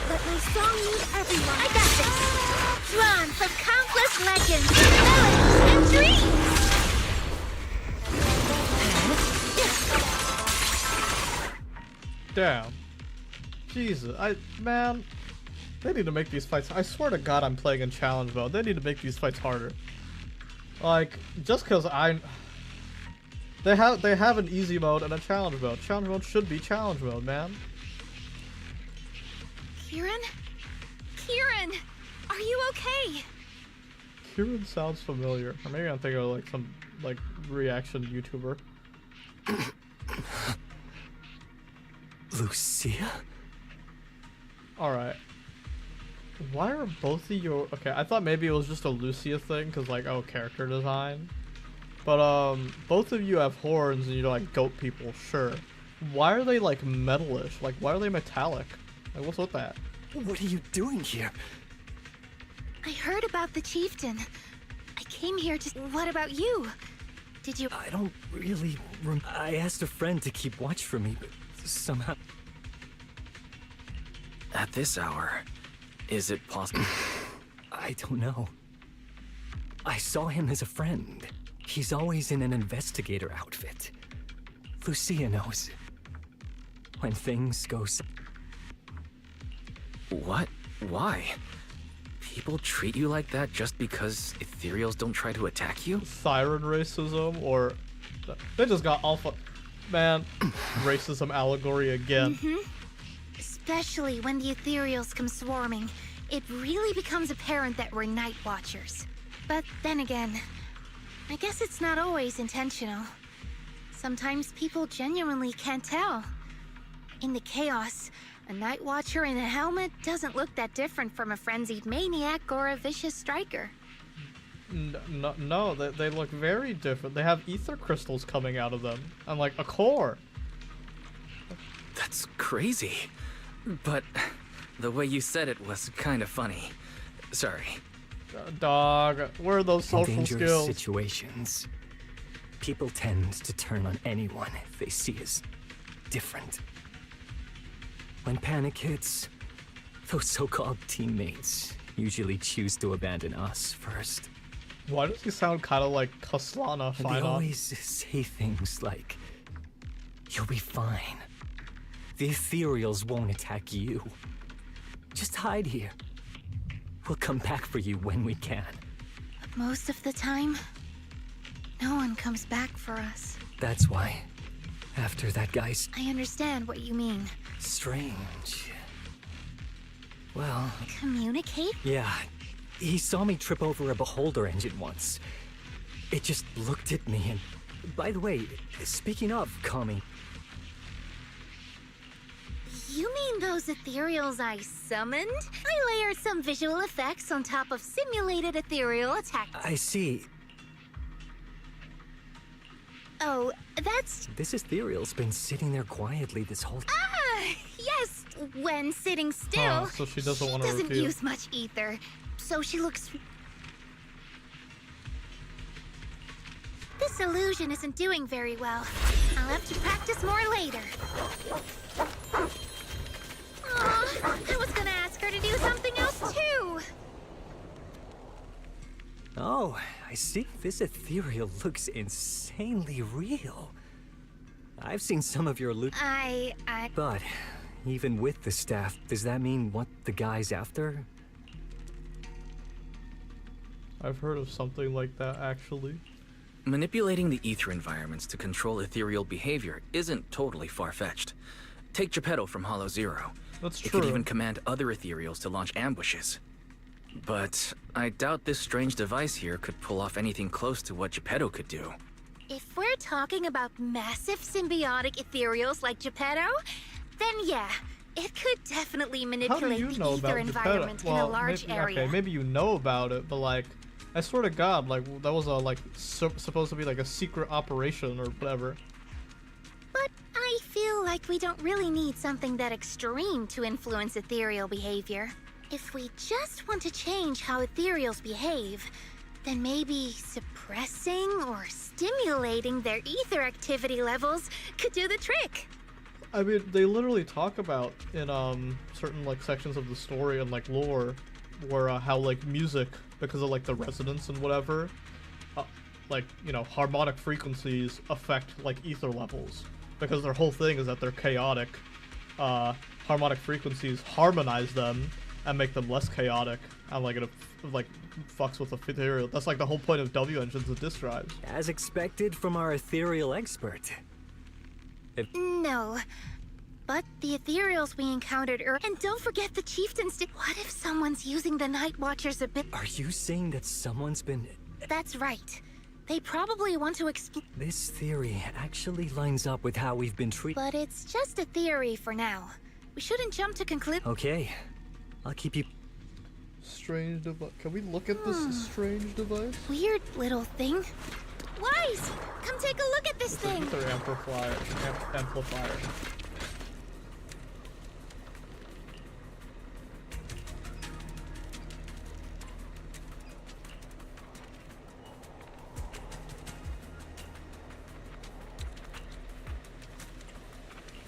Let my song meet everyone. I got this. Drawn from countless legends, melodies, and dreams. Damn. Jesus, man, they need to make these fights. I swear to God, I'm playing in challenge mode. They need to make these fights harder. Like, just because they have an easy mode and a challenge mode. Challenge mode should be challenge mode, man. Kieran? Kieran! Are you okay? Kieran sounds familiar. Or maybe I'm thinking of like some like reaction YouTuber. Lucia? Alright. Why are both of you... Okay, I thought maybe it was just a Lucia thing, because, like, oh, character design. But, both of you have horns and you're, like, goat people, sure. Why are they, like, metalish? Like, why are they metallic? Like, what's with that? What are you doing here? I heard about the chieftain. I came here to... What about you? Did you... I don't really I asked a friend to keep watch for me, but somehow... At this hour, is it possible? I don't know. I saw him as a friend. He's always in an investigator outfit. Lucia knows. When things go What? Why? People treat you like that just because ethereals don't try to attack you? Siren racism, or... They just got alpha... Man, racism allegory again. Especially when the ethereals come swarming, it really becomes apparent that we're Night Watchers. But then again, I guess it's not always intentional. Sometimes people genuinely can't tell. In the chaos, a Night Watcher in a helmet doesn't look that different from a frenzied maniac or a vicious striker. No, they look very different. They have ether crystals coming out of them, and like a core. That's crazy. But the way you said it was kind of funny. Sorry. Dog, where are those social dangerous skills? situations, people tend to turn on anyone they see as different. When panic hits, those so-called teammates usually choose to abandon us first. Why does he sound kind of like Kaslana And they Final? always say things like, "You'll be fine. The ethereals won't attack you. Just hide here. We'll come back for you when we can." But most of the time, no one comes back for us. That's why, after that guy's I understand what you mean. strange. Well, Communicate? yeah, he saw me trip over a beholder engine once. It just looked at me and... By the way, speaking of Kami, You mean those ethereals I summoned? I layered some visual effects on top of simulated ethereal attacks. I see. Oh, that's... This ethereal's been sitting there quietly this whole time. Ah, yes, when sitting still. Oh, so she doesn't want to doesn't reveal. use much ether, so she looks... This illusion isn't doing very well. I'll have to practice more later. Aw, I was gonna ask her to do something else too. Oh, I see. This ethereal looks insanely real. I've seen some of your loot. But, even with the staff, does that mean what the guy's after? I've heard of something like that, actually. Manipulating the ether environments to control ethereal behavior isn't totally far-fetched. Take Geppetto from Hollow Zero. That's It true. could even command other ethereals to launch ambushes. But I doubt this strange device here could pull off anything close to what Geppetto could do. If we're talking about massive symbiotic ethereals like Geppetto, then yeah, it could definitely How do manipulate you the know ether about environment Geppetto? in a Well, large maybe, area. okay, maybe you know about it, but like, I swear to God, like that was a supposed to be like a secret operation or whatever. But I feel like we don't really need something that extreme to influence ethereal behavior. If we just want to change how ethereals behave, then maybe suppressing or stimulating their ether activity levels could do the trick. I mean, they literally talk about in certain like sections of the story and like lore, where how like music, because of like the resonance and whatever, like, you know, harmonic frequencies affect like ether levels, because their whole thing is that they're chaotic. Harmonic frequencies harmonize them and make them less chaotic, and like it like fucks with the ethereal. That's like the whole point of W engines and disk drives. As expected from our ethereal expert. No. But the ethereals we encountered and don't forget the chieftains what if someone's using the Night Watchers a bit? Are you saying that someone's been... That's right. They probably want to explain. This theory actually lines up with how we've been treated. But it's just a theory for now. We shouldn't jump to conclude. Okay, I'll keep you. Strange device. Can we look at this strange device? Weird little thing. Wise! Come take a look at this thing! Ether amplifier. Amplifier.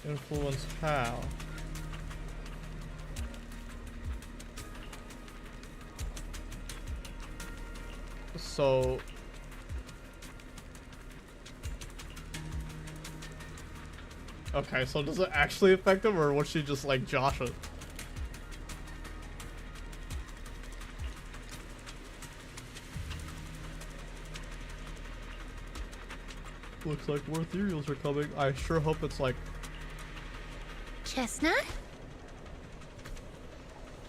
Influence how? So okay, so does it actually affect him, or was she just like Josh it? Looks like more ethereals are coming. I sure hope it's like Chestnut?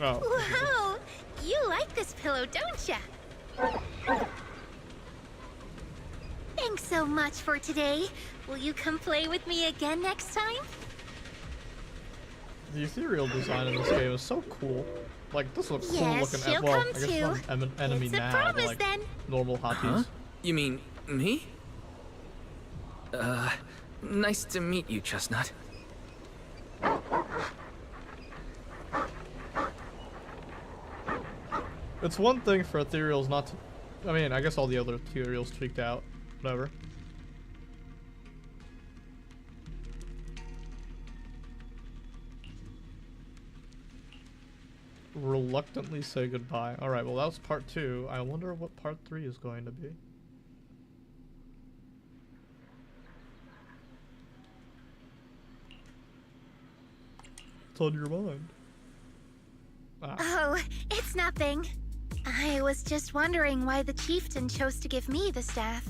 oh. Wow! You like this pillow, don't ya? Thanks so much for today. Will you come play with me again next time? The ethereal design in this game is so cool. Like, this looks cool Yes, looking. she'll Well, come I guess too. it's not an enemy It's a now, promise like then. normal hotkeys. Huh? You mean me? Nice to meet you, Chestnut. It's one thing for ethereals not to. I mean, I guess all the other ethereals tweaked out. Whatever. Reluctantly say goodbye. Alright, well, that was part 2. I wonder what part 3 is going to be. What's on your mind? Ah. Oh, it's nothing. I was just wondering why the chieftain chose to give me the staff.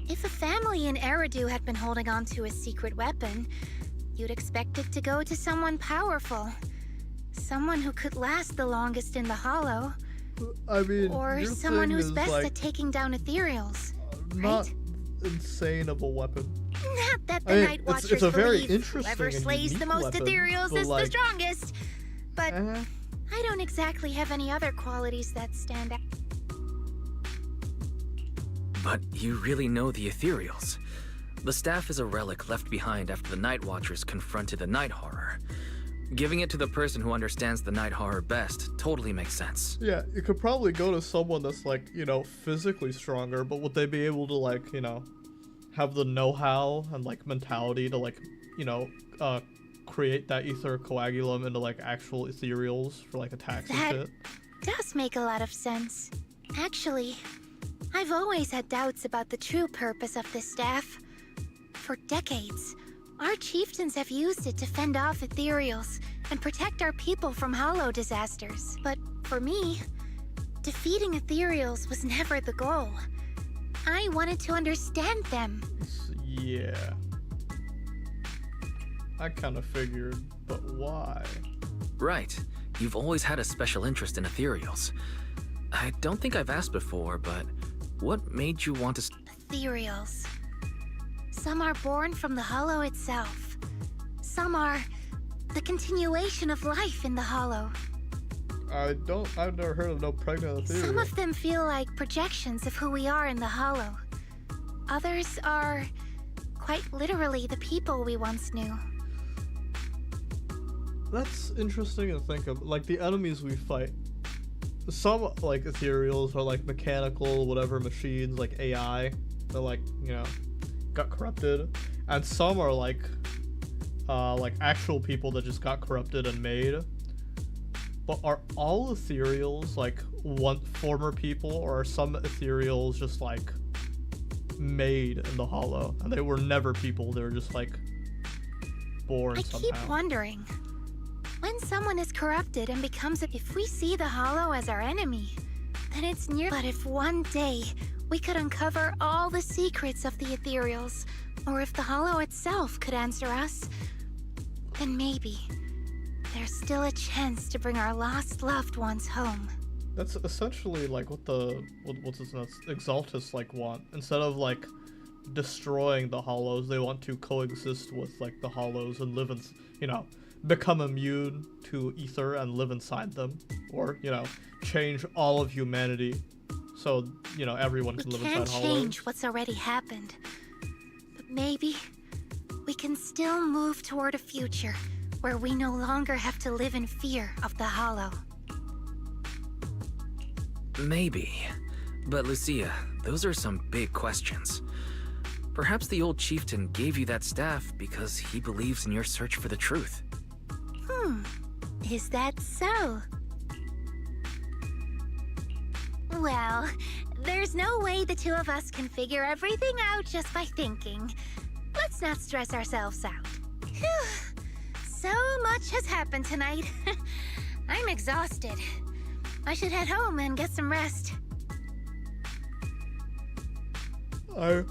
If a family in Eridu had been holding on to a secret weapon, you'd expect it to go to someone powerful. Someone who could last the longest in the Hollow. I mean, Or your someone thing who's is, best like, at taking down ethereals. not right? insane of a weapon. Not that the I mean, Night it's Watchers a very believe interesting whoever and slays the unique most weapon, ethereals but, is like, the strongest. But eh. I don't exactly have any other qualities that stand out. But you really know the ethereals. The staff is a relic left behind after the Night Watchers confronted the Night Horror. Giving it to the person who understands the Night Horror best totally makes sense. Yeah, it could probably go to someone that's like, you know, physically stronger, but would they be able to, like, you know, have the know-how and like mentality to, like, you know, create that ether coagulum into like actual ethereals for like attacks and That shit? does make a lot of sense. Actually, I've always had doubts about the true purpose of this staff. For decades, our chieftains have used it to fend off ethereals and protect our people from hollow disasters. But for me, defeating ethereals was never the goal. I wanted to understand them. Yeah. I kind of figured, but why? Right. You've always had a special interest in ethereals. I don't think I've asked before, but what made you want to Ethereals. Some are born from the Hollow itself. Some are the continuation of life in the Hollow. I've never heard of no pregnant ethereal. Some of them feel like projections of who we are in the Hollow. Others are quite literally the people we once knew. That's interesting to think of. Like, the enemies we fight. Some, like, ethereals are, like, mechanical, whatever, machines, like AI. They're, like, you know, got corrupted. And some are, like actual people that just got corrupted and made. But are all ethereals, like, former people, or are some ethereals just, like, made in the Hollow? And they were never people, they were just, like, born I somehow. keep wondering, when someone is corrupted and becomes if we see the Hollow as our enemy, then it's near. But if one day we could uncover all the secrets of the ethereals, or if the Hollow itself could answer us, then maybe there's still a chance to bring our lost loved ones home. That's essentially like what the what's his nuts Exaltus like want. Instead of like destroying the hollows, they want to coexist with like the hollows and live in, you know, become immune to ether and live inside them, or you know, change all of humanity so you know everyone can live inside hollows. We can't change what's already happened, but maybe we can still move toward a future where we no longer have to live in fear of the hollow. Maybe. But Lucia, those are some big questions. Perhaps the old chieftain gave you that staff because he believes in your search for the truth. Is that so? Well, there's no way the two of us can figure everything out just by thinking. Let's not stress ourselves out. Phew. So much has happened tonight. I'm exhausted. I should head home and get some rest. I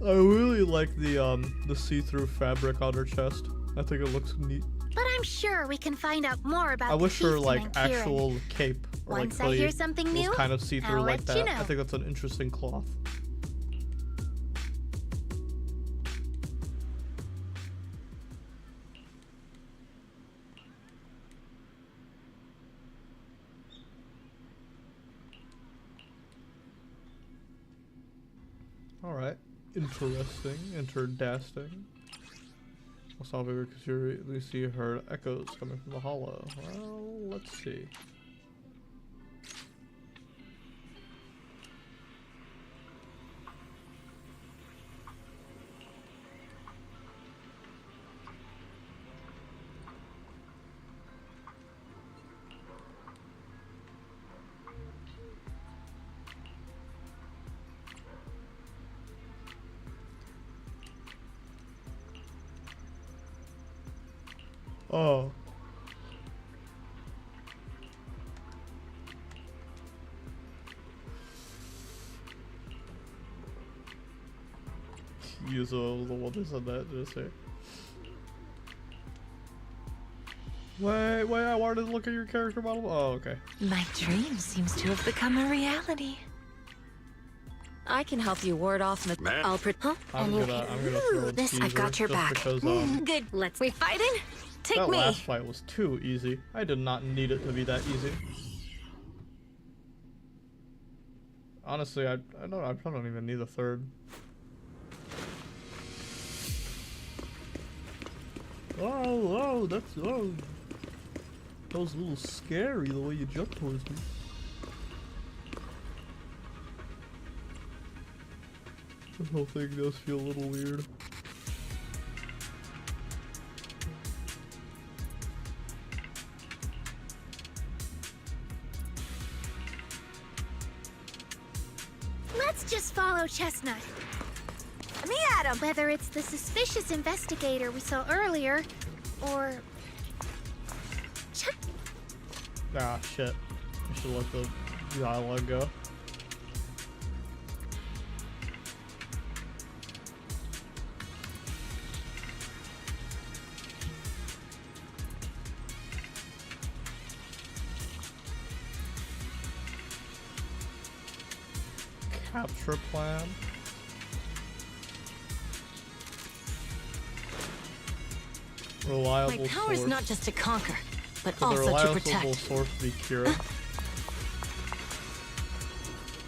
really like the see-through fabric on her chest. I think it looks neat. But I'm sure we can find out more about I the wish her chieftain like and Kieran. actual cape or Once like I hear hoodie something was new, kind of see-through I'll like let that. you know. I think that's an interesting cloth. Alright. Interesting. Interdasting. I'll solve it because you see her echoes coming from the hollow. Well, let's see. Oh. Yuzo was the one who said that, just say. Wait, I wanted to look at your character model. Oh, okay. My dream seems to have become a reality. I can help you ward off Man. I'll huh? I'm gonna throw a This, teaser I've got your just back. because, Good. We fighting? Take that me. last fight was too easy. I did not need it to be that easy. Honestly, I don't even need a third. Oh, that was a little scary the way you jumped towards me. The whole thing does feel a little weird. Let's just follow Chestnut. Me at him. Whether it's the suspicious investigator we saw earlier, or... Ah, shit. I should let the dialogue go. Capture plan. Reliable My power's source. not just to conquer, but The also to reliable protect. source to be Kira.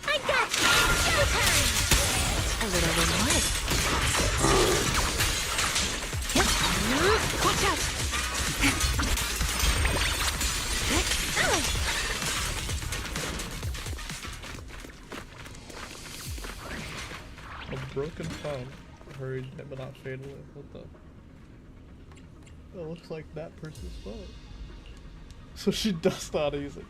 I got you! A little reward. Yep. Watch out. A broken phone. Hurried but not fade away. What the? It looks like that person's phone. So she does not use it.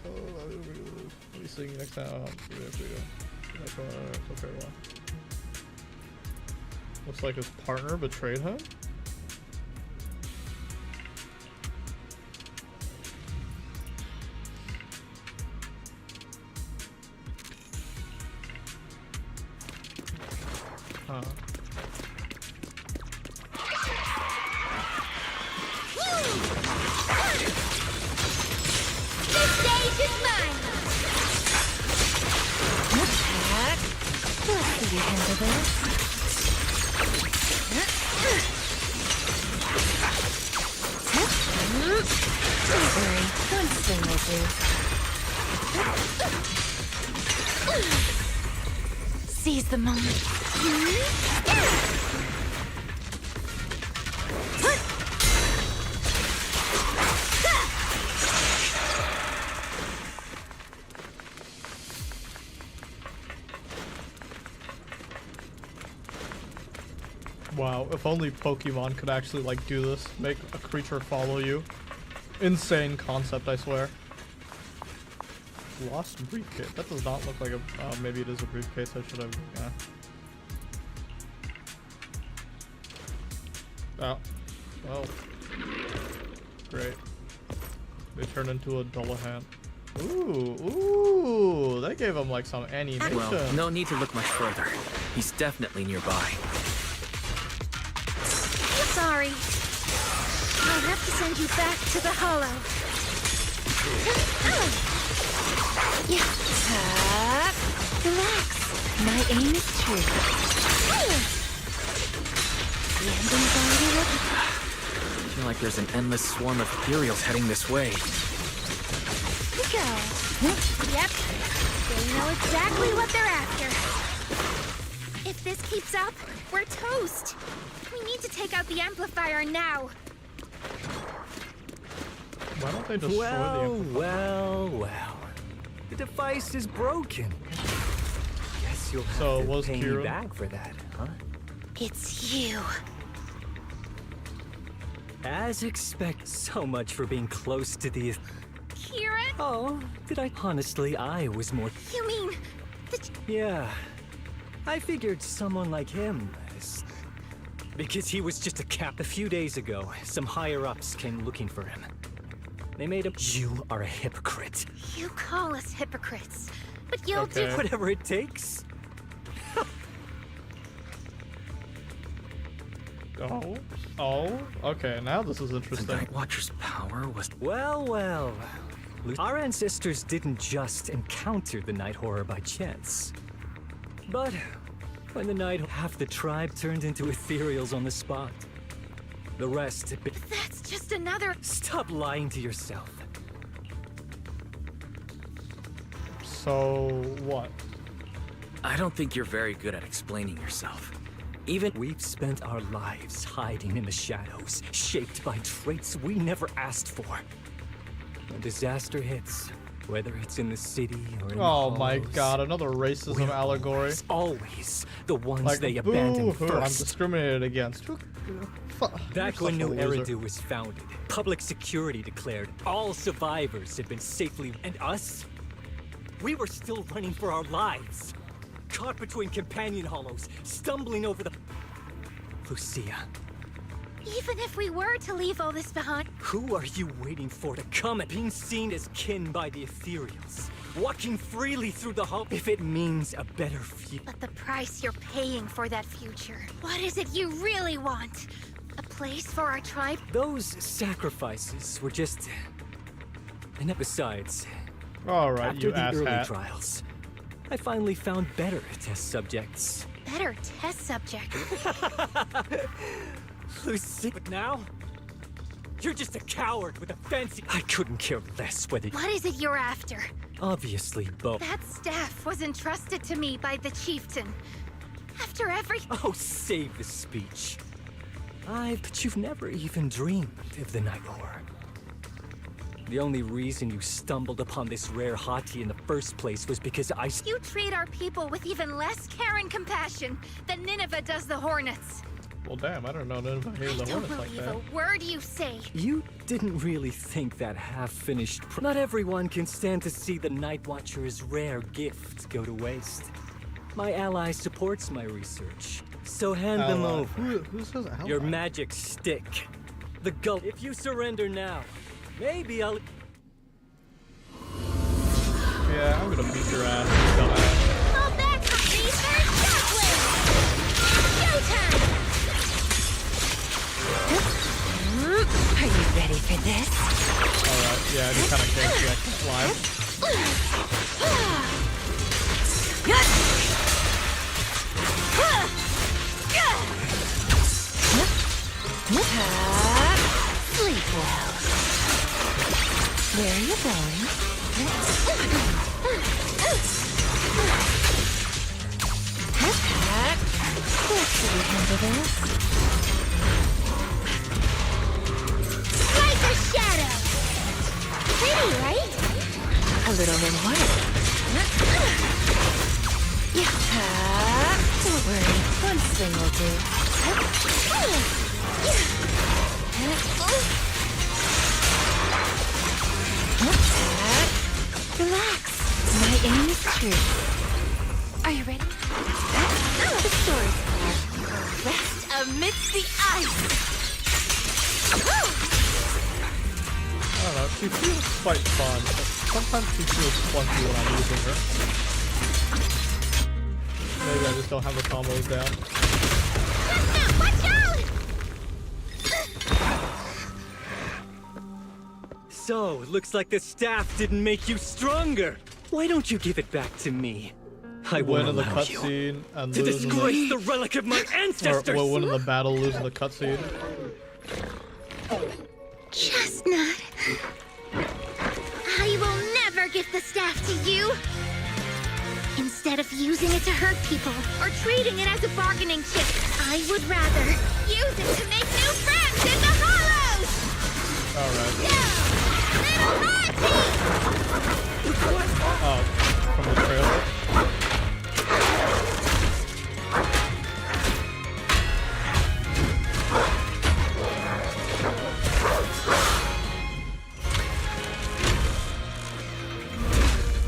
Let me see you next time. There we go. Okay, well. Looks like his partner betrayed him. Huh. worry. Good thing will do. Seize the moment. Wow, if only Pokemon could actually like do this. Make a creature follow you. Insane concept, I swear. Lost briefcase. That does not look like a... maybe it is a briefcase. I should have... yeah. Oh. Well. Great. They turn into a Dullahan. Ooh. Ooh. They gave him like some animation. Well, no need to look much further. He's definitely nearby. Sorry. I'll have to send you back to the Hollow. Relax. My aim is true. Landing's already ready. I feel like there's an endless swarm of ethereals heading this way. Go. Yep. They know exactly what they're after. If this keeps up, we're toast. We need to take out the amplifier now. Why don't they destroy the amplifier? Well. The device is broken. Guess you'll have So, to was pay me Kira- back for that, huh? It's you. As expect, so much for being close to the... Kieran? Oh, did I? Honestly, I was more... You mean... Yeah. I figured someone like him is... Because he was just a cap. A few days ago, some higher-ups came looking for him. They made a... You are a hypocrite. You call us hypocrites, but you'll Okay. do... Whatever it takes. Oh. Oh. Okay, now this is The interesting. Night Watcher's power was... Well. Our ancestors didn't just encounter the night horror by chance. But when the night, half the tribe turned into ethereals on the spot. The rest had been... That's just another... Stop lying to yourself. So, what? I don't think you're very good at explaining yourself. Even... We've spent our lives hiding in the shadows, shaped by traits we never asked for. When disaster hits, whether it's in the city or in the Oh my halls, god, another racism we're allegory. always the ones Like, they abandon boo-hoo, I'm first. discriminated against. Back when You're New such a loser. Eridu was founded, public security declared all survivors had been safely... And us? We were still running for our lives. Caught between companion hollows, stumbling over the... Lucia, Even if we were to leave all this behind... who are you waiting for to come and being seen as kin by the ethereals? Walking freely through the hall if it means a better future. But the price you're paying for that future... What is it you really want? A place for our tribe? Those sacrifices were just... And besides, Alright, after you the early asshat. trials, I finally found better test subjects. Better test subject. Lucy, but now? You're just a coward with a fancy... I couldn't care less whether... What is it you're after? Obviously, both. That staff was entrusted to me by the chieftain. After every... Oh, save the speech. But you've never even dreamed of the Night Horror. The only reason you stumbled upon this rare hottie in the first place was because I... You treat our people with even less care and compassion than Nineveh does the Hornets. Well, damn, I don't know none of I the don't Hornets like believe that. a word you say. You didn't really think that half-finished... Not everyone can stand to see the Night Watcher's rare gift go to waste. My ally supports my research, so hand them Ally. over. Who says ally? Your magic stick. The gull. If you surrender now, maybe I'll... Yeah, I'm gonna beat your ass, you dumbass. Fall back, Hotties, for Showtime! Are you ready for this? Alright, yeah, you kinda can't see I can fly. Sleep well. Where are you going? Let's see you handle this. Like a shadow. Pretty, right? A little reward. Yeah. Don't worry, one swing will do. Relax. My aim is true. Are you ready? The story's clear. Rest amidst the ice. I don't know, she feels quite fun, but sometimes she feels clunky when I'm using her. Maybe I just don't have the combos down. Watch out! So, looks like the staff didn't make you stronger. Why don't you give it back to me? I Win won't in the allow you cutscene and to lose in disgrace the relic of my ancestors! or win in the battle, lose in the cutscene. Chestnut. I will never give the staff to you. Instead of using it to hurt people or treating it as a bargaining chip, I would rather use it to make new friends in the hollows. Alright. Little Monty! Oh, from the trailer?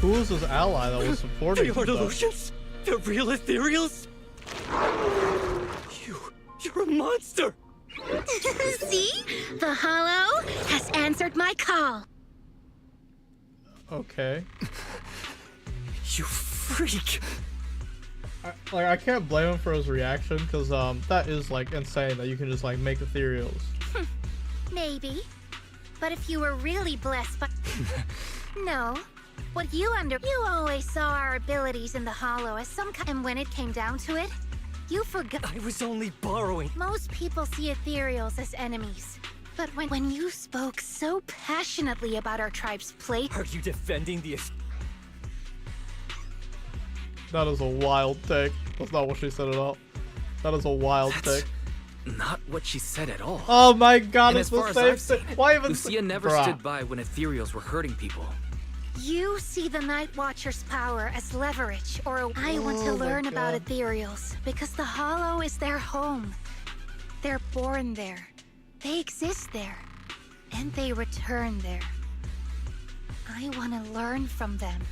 Who was his ally that was supporting The him, though? Lucians? The real ethereals? You're a monster! See? The hollow has answered my call. Okay. You freak! I can't blame him for his reaction, because that is like insane that you can just like make ethereals. Maybe. But if you were really blessed by... No. What you always saw our abilities in the hollow as some kind... And when it came down to it, you forgot... I was only borrowing. Most people see ethereals as enemies. But when you spoke so passionately about our tribe's plight... Are you defending the... That is a wild take. That's not what she said at all. That is a wild take. Not what she said at all. Oh my god, And it's as far the as same I've thing. seen, Why even Lucia never Bruh. stood by when ethereals were hurting people. You see the Night Watcher's power as leverage, or I want to Oh my learn about God. ethereals, because the hollow is their home. They're born there. They exist there. And they return there. I want to learn from them.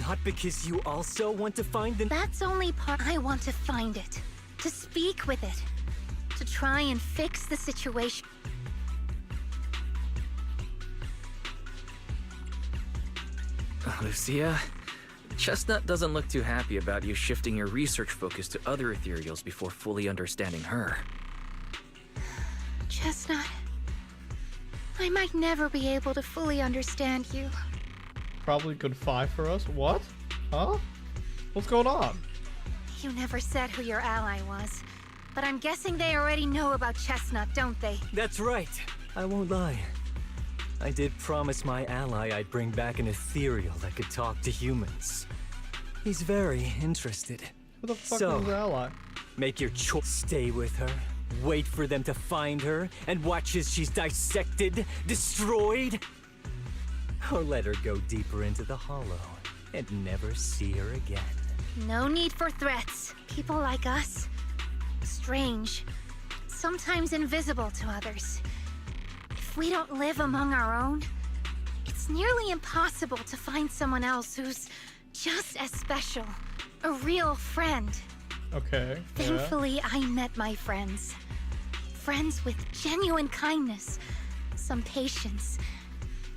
Not because you also want to find the... That's only part. I want to find it. To speak with it. To try and fix the situation. Lucia, Chestnut doesn't look too happy about you shifting your research focus to other ethereals before fully understanding her. Chestnut, I might never be able to fully understand you. Probably good 5 for us. What? Huh? What's going on? You never said who your ally was, but I'm guessing they already know about Chestnut, don't they? That's right. I won't lie. I did promise my ally I'd bring back an ethereal that could talk to humans. He's very interested. Who the fuck So- is his ally? Make your choice. Stay with her, wait for them to find her, and watch as she's dissected, destroyed. Or let her go deeper into the hollow and never see her again. No need for threats. People like us. Strange. Sometimes invisible to others. If we don't live among our own, it's nearly impossible to find someone else who's just as special. A real friend. Okay. Yeah. Thankfully, I met my friends. Friends with genuine kindness, some patience,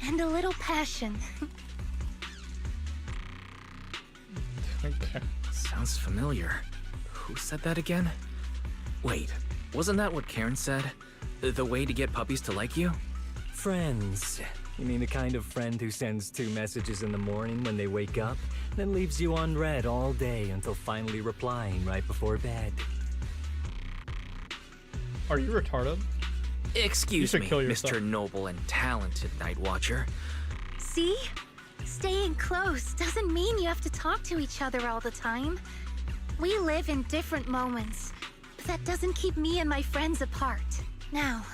and a little passion. Okay. Sounds familiar. Who said that again? Wait, wasn't that what Karen said? The way to get puppies to like you? Friends. You mean the kind of friend who sends 2 messages in the morning when they wake up, then leaves you unread all day until finally replying right before bed? Are you retarded? Excuse should me, kill yourself. Mr. Noble and Talented Night Watcher. See? Staying close doesn't mean you have to talk to each other all the time. We live in different moments, but that doesn't keep me and my friends apart. Now,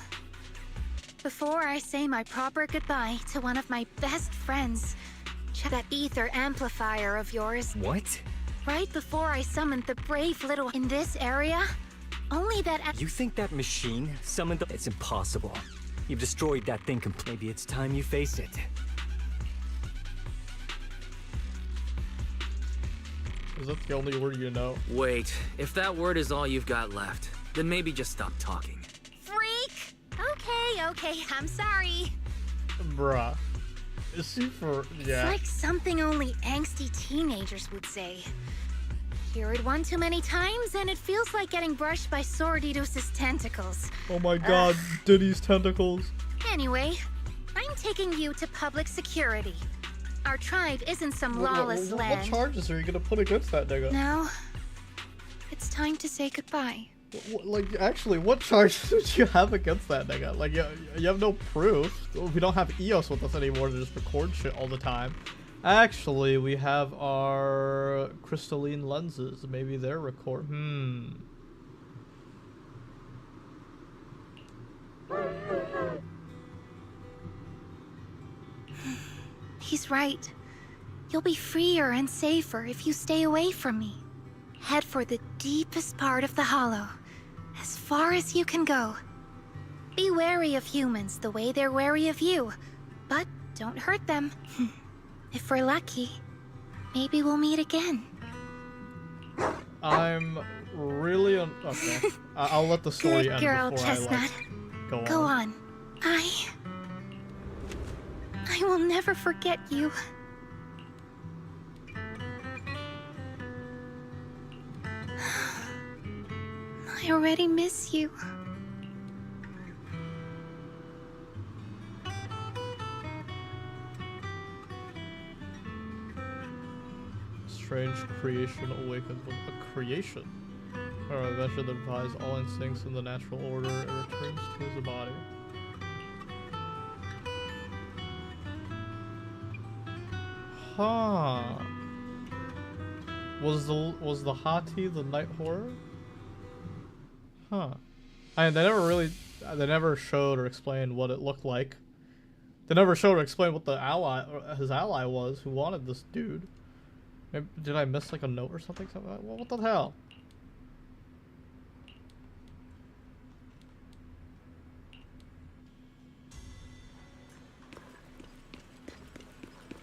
before I say my proper goodbye to one of my best friends, check that ether amplifier of yours. What? Right before I summoned the brave little in this area, only that You think that machine summoned the... It's impossible. You've destroyed that thing completely. Maybe it's time you face it. Is that the only word you know? Wait, if that word is all you've got left, then maybe just stop talking. freak! Okay, I'm sorry. Bruh. Is he for... Yeah. It's like something only angsty teenagers would say. Hear it one too many times, and it feels like getting brushed by Swordidus' tentacles. Oh my god, Diddy's tentacles. Anyway, I'm taking you to public security. Our tribe isn't some lawless What land. charges are you gonna put against that nigga? Now, it's time to say goodbye. Like, actually, what charges would you have against that nigga? Like, you have no proof. We don't have EOS with us anymore to just record shit all the time. Actually, we have our crystalline lenses. Maybe they're record. He's right. You'll be freer and safer if you stay away from me. Head for the deepest part of the hollow, as far as you can go. Be wary of humans the way they're wary of you, but don't hurt them. If we're lucky, maybe we'll meet again. I'm really okay. I'll let the story Good end girl, before Chestnut. I like, Go on. I will never forget you. I already miss you. Strange creation awakens with a creation. Or eventually defies all instincts in the natural order and returns to his body. Huh. Was the Hati the night horror? Huh. I mean, they never showed or explained what it looked like. They never showed or explained what the his ally was who wanted this dude. Maybe, did I miss like a note or something? What the hell?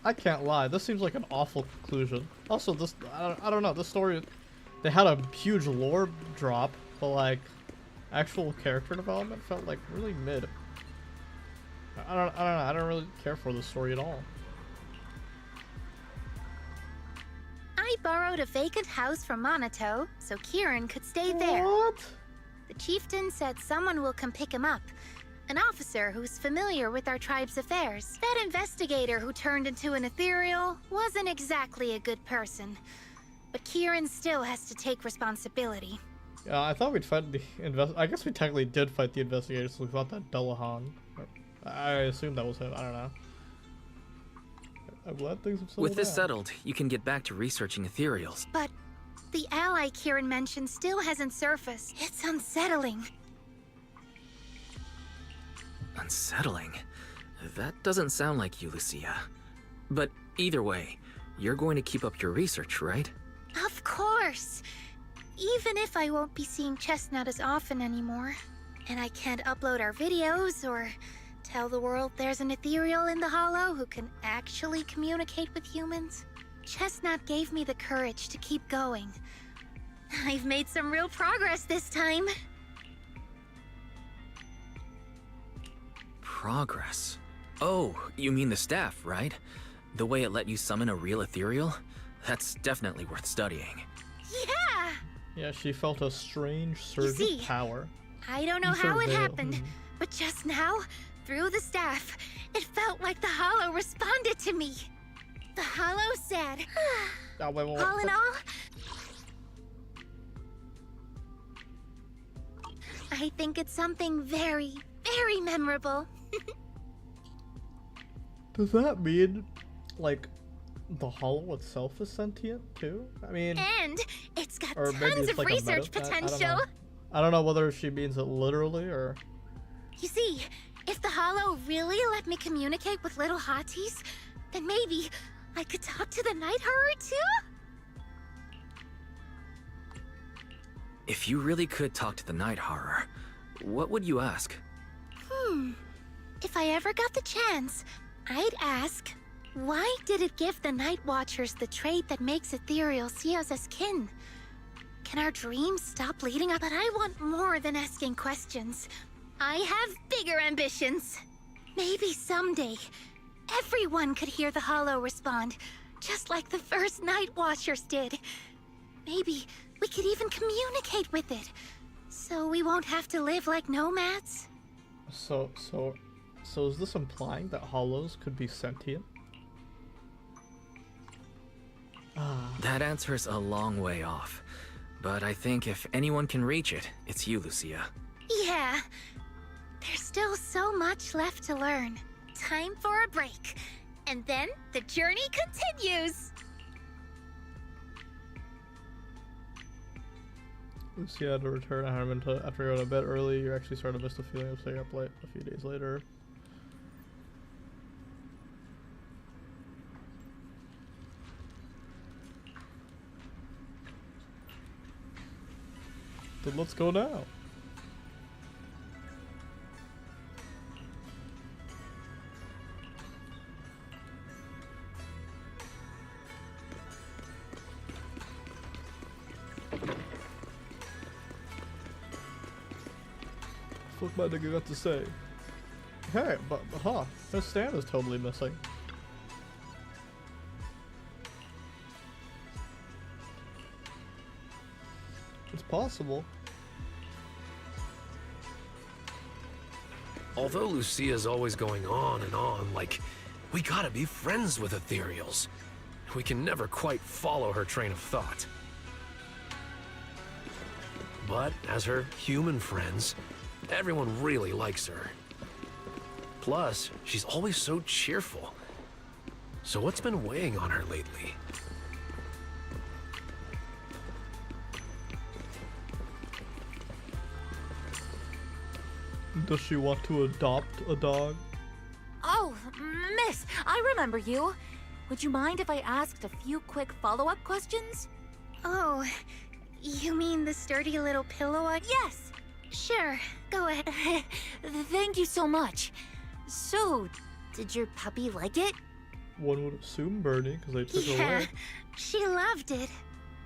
I can't lie, this seems like an awful conclusion. Also, this, I don't know, this story, they had a huge lore drop, but like, actual character development felt like really mid. I don't know, I don't really care for the story at all. I borrowed a vacant house from Monato, so Kieran could stay there. What? The chieftain said someone will come pick him up. An officer who's familiar with our tribe's affairs. That investigator who turned into an ethereal wasn't exactly a good person. But Kieran still has to take responsibility. Yeah, I thought we'd fight the I guess we technically did fight the investigators, so we fought that Delahan. I assume that was him, I don't know. I'm glad things have settled With this down. settled, you can get back to researching ethereals. But the ally Kieran mentioned still hasn't surfaced. It's unsettling. Unsettling? That doesn't sound like you, Lucia. But either way, you're going to keep up your research, right? Of course! Even if I won't be seeing Chestnut as often anymore, and I can't upload our videos or tell the world there's an ethereal in the hollow who can actually communicate with humans, Chestnut gave me the courage to keep going. I've made some real progress this time. Progress? Oh, you mean the staff, right? The way it let you summon a real ethereal? That's definitely worth studying. Yeah! Yeah, she felt a strange surge see, of power. I don't know You sort how of it do. happened, but just now, through the staff, it felt like the hollow responded to me. The hollow said, Oh, wait, all in all, I think it's something very, very memorable. Does that mean, like, the hollow itself is sentient too? I mean, And it's got or maybe tons it's of like research I don't potential. know. I don't know whether she means it literally or. You see, if the hollow really let me communicate with little hotties, then maybe I could talk to the night horror too? If you really could talk to the night horror, what would you ask? If I ever got the chance, I'd ask, why did it give the Night Watchers the trait that makes ethereal see us as kin? Can our dreams stop leading up? But I want more than asking questions. I have bigger ambitions. Maybe someday, everyone could hear the Hollow respond, just like the first Night Watchers did. Maybe we could even communicate with it, so we won't have to live like nomads. So is this implying that hollows could be sentient? That answer's a long way off. But I think if anyone can reach it, it's you, Lucia. Yeah. There's still so much left to learn. Time for a break. And then the journey continues. Lucia had to return to Harmon after going to bed early. You actually started to miss the feeling of staying up late a few days later. Then let's go now. What my nigga got to say? Hey, but his stand is totally missing. It's possible. Although Lucia's always going on and on, like, we gotta be friends with ethereals. We can never quite follow her train of thought. But as her human friends, everyone really likes her. Plus, she's always so cheerful. So what's been weighing on her lately? Does she want to adopt a dog? Oh, miss, I remember you. Would you mind if I asked a few quick follow-up questions? Oh, you mean the sturdy little pillow? Yes. Sure, go ahead. Thank you so much. So, did your puppy like it? One would assume Bernie, because they took her Yeah, away. she loved it.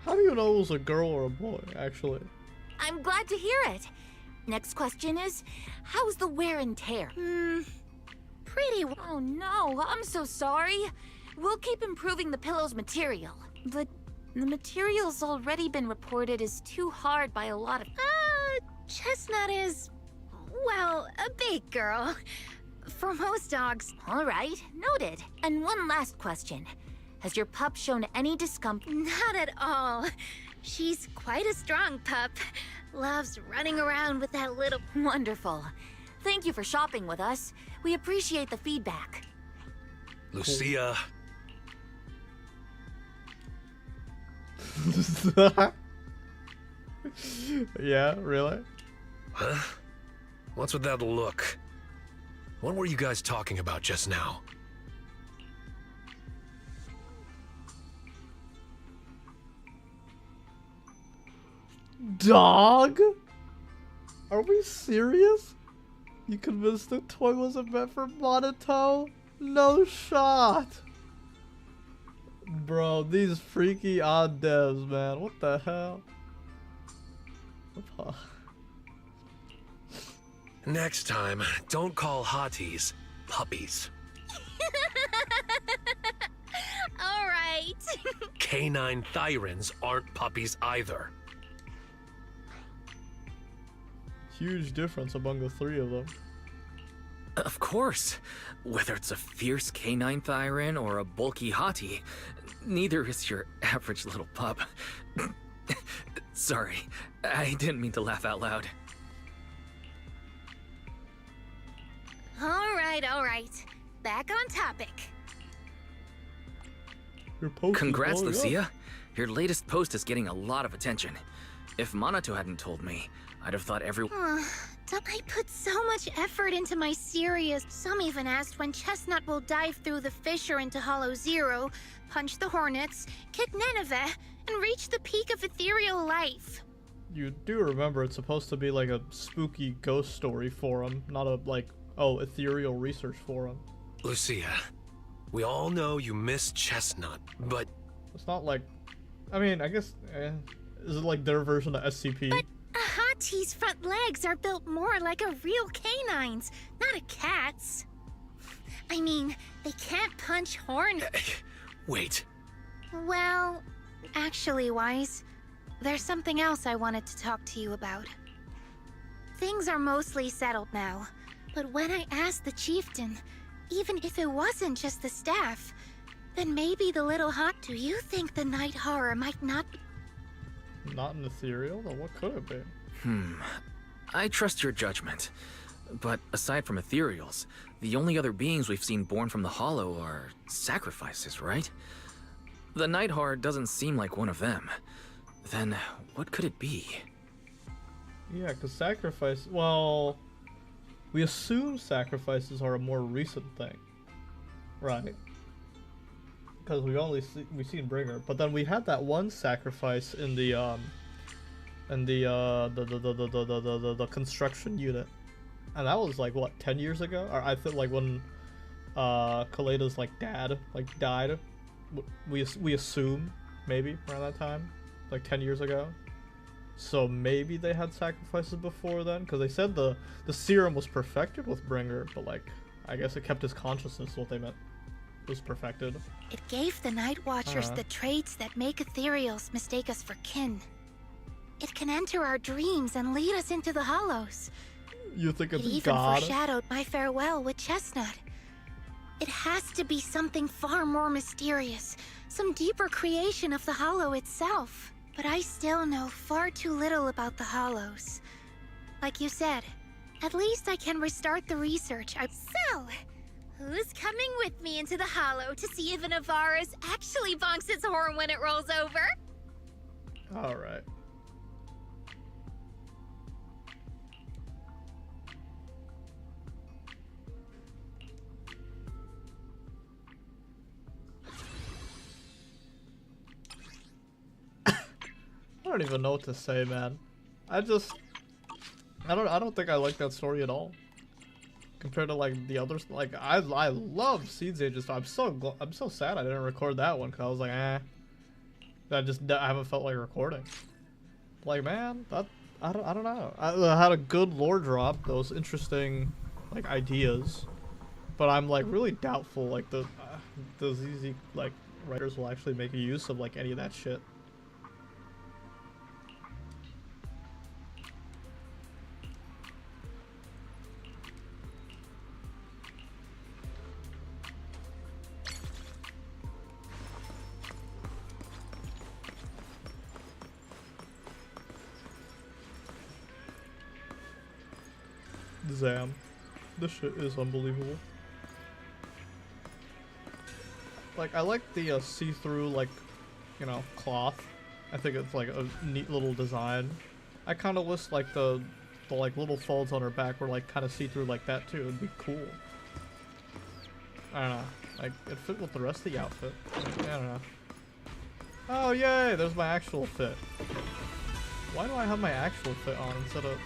How do you know it was a girl or a boy, actually? I'm glad to hear it. Next question is, how's the wear and tear? Pretty Oh no, I'm so sorry. We'll keep improving the pillow's material. But the material's already been reported as too hard by a lot of... Chestnut is, well, a big girl. For most dogs. All right, noted. And one last question. Has your pup shown any discomfort? Not at all. She's quite a strong pup. Loves running around with that little... Wonderful. Thank you for shopping with us. We appreciate the feedback. Lucia, Yeah, really? huh? What's with that look? What were you guys talking about just now? Dog? Are we serious? You convinced the toy wasn't meant for Monato? No shot! Bro, these freaky odd devs, man. What the hell? Next time, don't call hotties puppies. All right. Canine thyrins aren't puppies either. Huge difference among the three of them. Of course. Whether it's a fierce canine thyrin or a bulky hottie, neither is your average little pup. Sorry, I didn't mean to laugh out loud. All right, all right. back on topic. Your post is Congrats, blowing up. Lucia. Your latest post is getting a lot of attention. If Monato hadn't told me, I'd have thought Don't I put so much effort into my series? Some even asked when Chestnut will dive through the fissure into Hollow Zero, punch the Hornets, kick Nineveh, and reach the peak of ethereal life. You do remember it's supposed to be like a spooky ghost story forum, not a like, oh, ethereal research forum. Lucia, we all know you miss Chestnut, but It's not like, I mean, I guess, is it like their version of SCP? But Ahati's front legs are built more like a real canine's, not a cat's. I mean, they can't punch horn. wait. Well, actually, Wise, there's something else I wanted to talk to you about. Things are mostly settled now, but when I asked the chieftain, even if it wasn't just the staff, then maybe the little hot. Do you think the night horror might not be? Not an ethereal? Then what could it be? I trust your judgment. But aside from ethereals, the only other beings we've seen born from the Hollow are sacrifices, right? The night horror doesn't seem like one of them. Then what could it be? Yeah, because sacrifice, well, we assume sacrifices are a more recent thing, right? Because we've seen Bringer, but then we had that one sacrifice in the construction unit, and that was like what, 10 years ago? Or I think like when Kaleda's like dad like died, we assume maybe around that time, like 10 years ago. So maybe they had sacrifices before then, because they said the serum was perfected with Bringer, but like I guess it kept his consciousness. Is what they meant. It was perfected. It gave the Night Watchers the traits that make ethereals mistake us for kin. It can enter our dreams and lead us into the Hollows. You think it's It even God? foreshadowed my farewell with Chestnut. It has to be something far more mysterious, some deeper creation of the Hollow itself. But I still know far too little about the Hollows. Like you said, at least I can restart the research. So, who's coming with me into the Hollow to see if an Avaris actually bonks its horn when it rolls over? Alright. I don't even know what to say, man. I don't think I like that story at all. Compared to like the others, like I love Seeds Ages. I'm so sad I didn't record that one, because I was like, I haven't felt like recording. Like, man, I don't know. I had a good lore drop, those interesting like ideas, but I'm like really doubtful like the ZZ like writers will actually make use of like any of that shit. Zam. This shit is unbelievable. Like, I like the see-through, like, you know, cloth. I think it's like a neat little design. I kind of wish like the like little folds on her back were like kind of see-through like that too. It'd be cool. I don't know. Like, it fit with the rest of the outfit. I don't know. Oh yay! There's my actual fit. Why do I have my actual fit on instead of?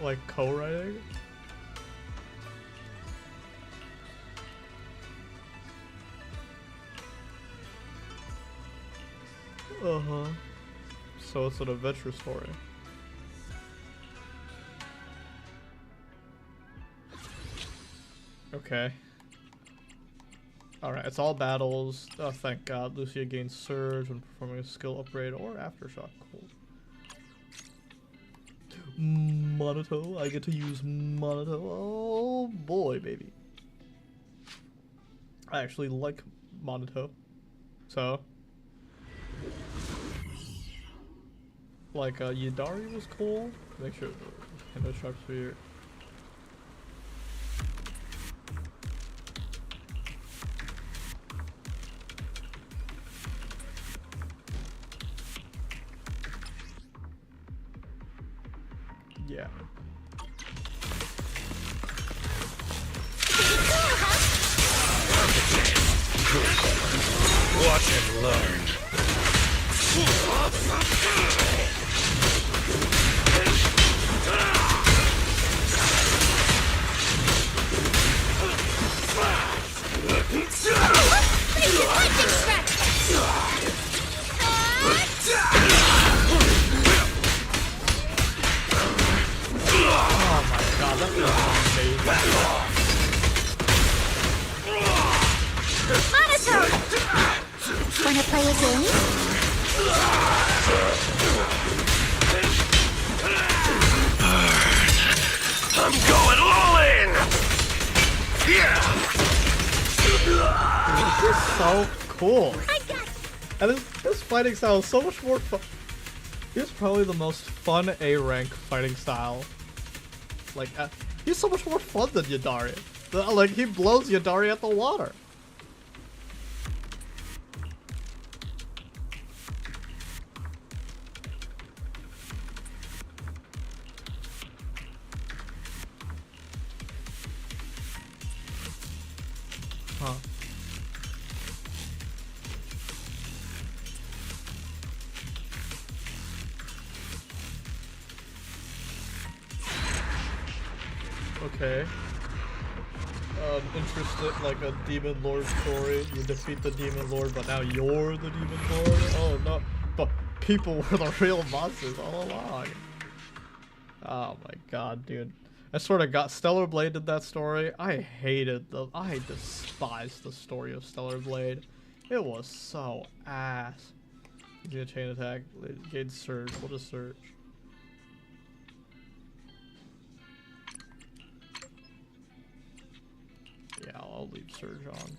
Like co-writing? Uh-huh. So it's an adventure story. Okay. Alright, it's all battles. Oh, thank God. Lucia gains surge when performing a skill upgrade or aftershock. Cool. Monato, I get to use Monato. Oh boy, baby. I actually like Monato. So, like, Yidari was cool. Make sure And no sharp spear. Yeah. Watch and learn. Oh my god, that feels amazing. Monotone! Wanna play a game? I'm going all in! Yeah! This is so cool. And this fighting style is so much more fun. He's probably the most fun A-rank fighting style. Like, he's so much more fun than Yadari. Like, he blows Yadari at the water. Huh. Okay. Interested, like a demon lord story. You defeat the demon lord, but now you're the demon lord? Oh no. But people were the real monsters all along. Oh my god, dude. I sort of got Stellar Blade did that story. I despised the story of Stellar Blade. It was so ass. Do a chain attack, gain surge. We'll just search. Yeah, I'll leave surge on.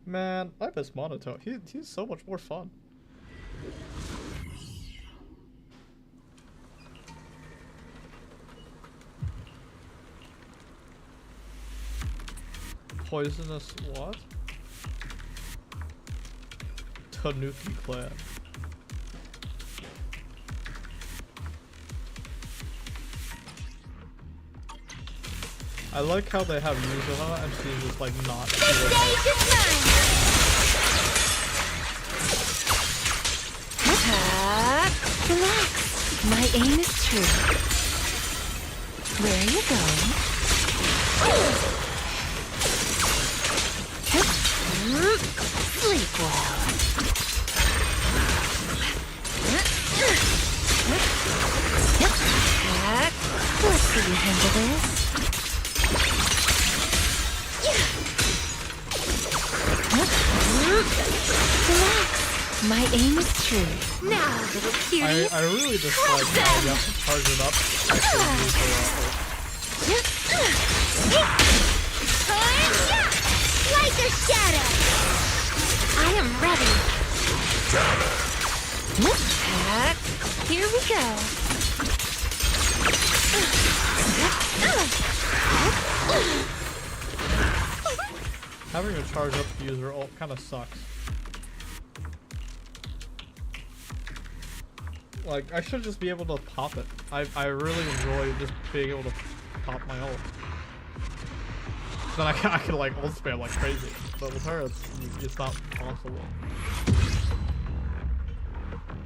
Man, I miss Monotone. He's so much more fun. Poisonous what? Tanuki clan. I like how they have Yuzuna and she's just like not. Relax. My aim is true. Where are you going? Sleep well. Let's see you handle this. Relax. My aim is true. Now, little cutie. I really just like how you have to charge it up. Like a shadow! I am ready. Here we go. Having a charge up user ult kind of sucks. Like, I should just be able to pop it. I really enjoy just being able to pop my ult. Then I can like ult spam like crazy. But with her, it's not possible.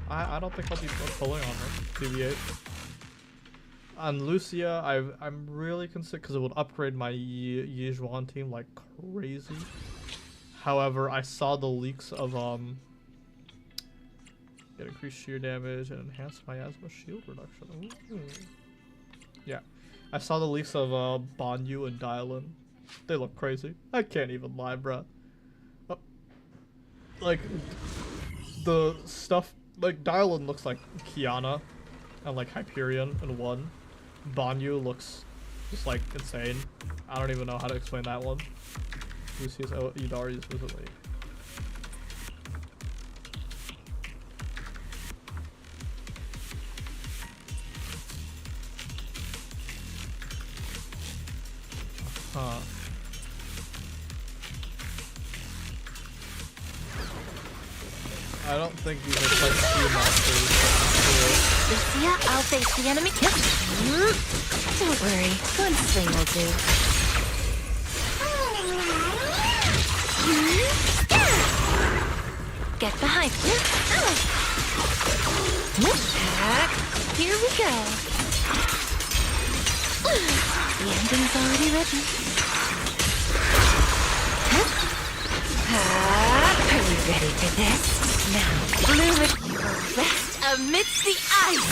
I don't think I'll be pulling on her. TBH. On Lucia, I'm really concerned because it would upgrade my Yijuan team like crazy. However, I saw the leaks of get increased shear damage and enhance miasma shield reduction. Ooh. Yeah, I saw the leaks of Banyu and Dylan. They look crazy. I can't even lie, bruh. Like the stuff, like Dylan looks like Kiana and like Hyperion in one. Banyu looks just like insane. I don't even know how to explain that one. Lucia's Idari's recently. Huh. I don't think these are quite few monsters. Lucia, I'll face the enemy. Yep. Don't worry, one swing will do. Get behind me. Here we go. The ending's already written. Are you ready for this? Now, bloom it. You will rest amidst the ice.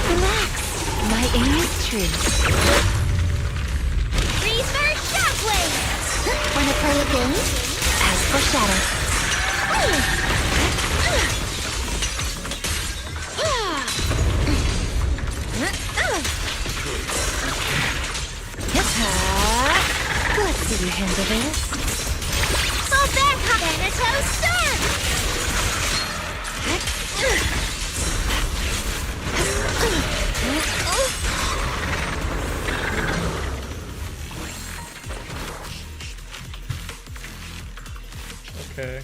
Relax. My aim is true. Reverse shockwave! Wanna play a game? As foreshadowed. Let's see you handle this. Fall back, Thanatos, start! Okay.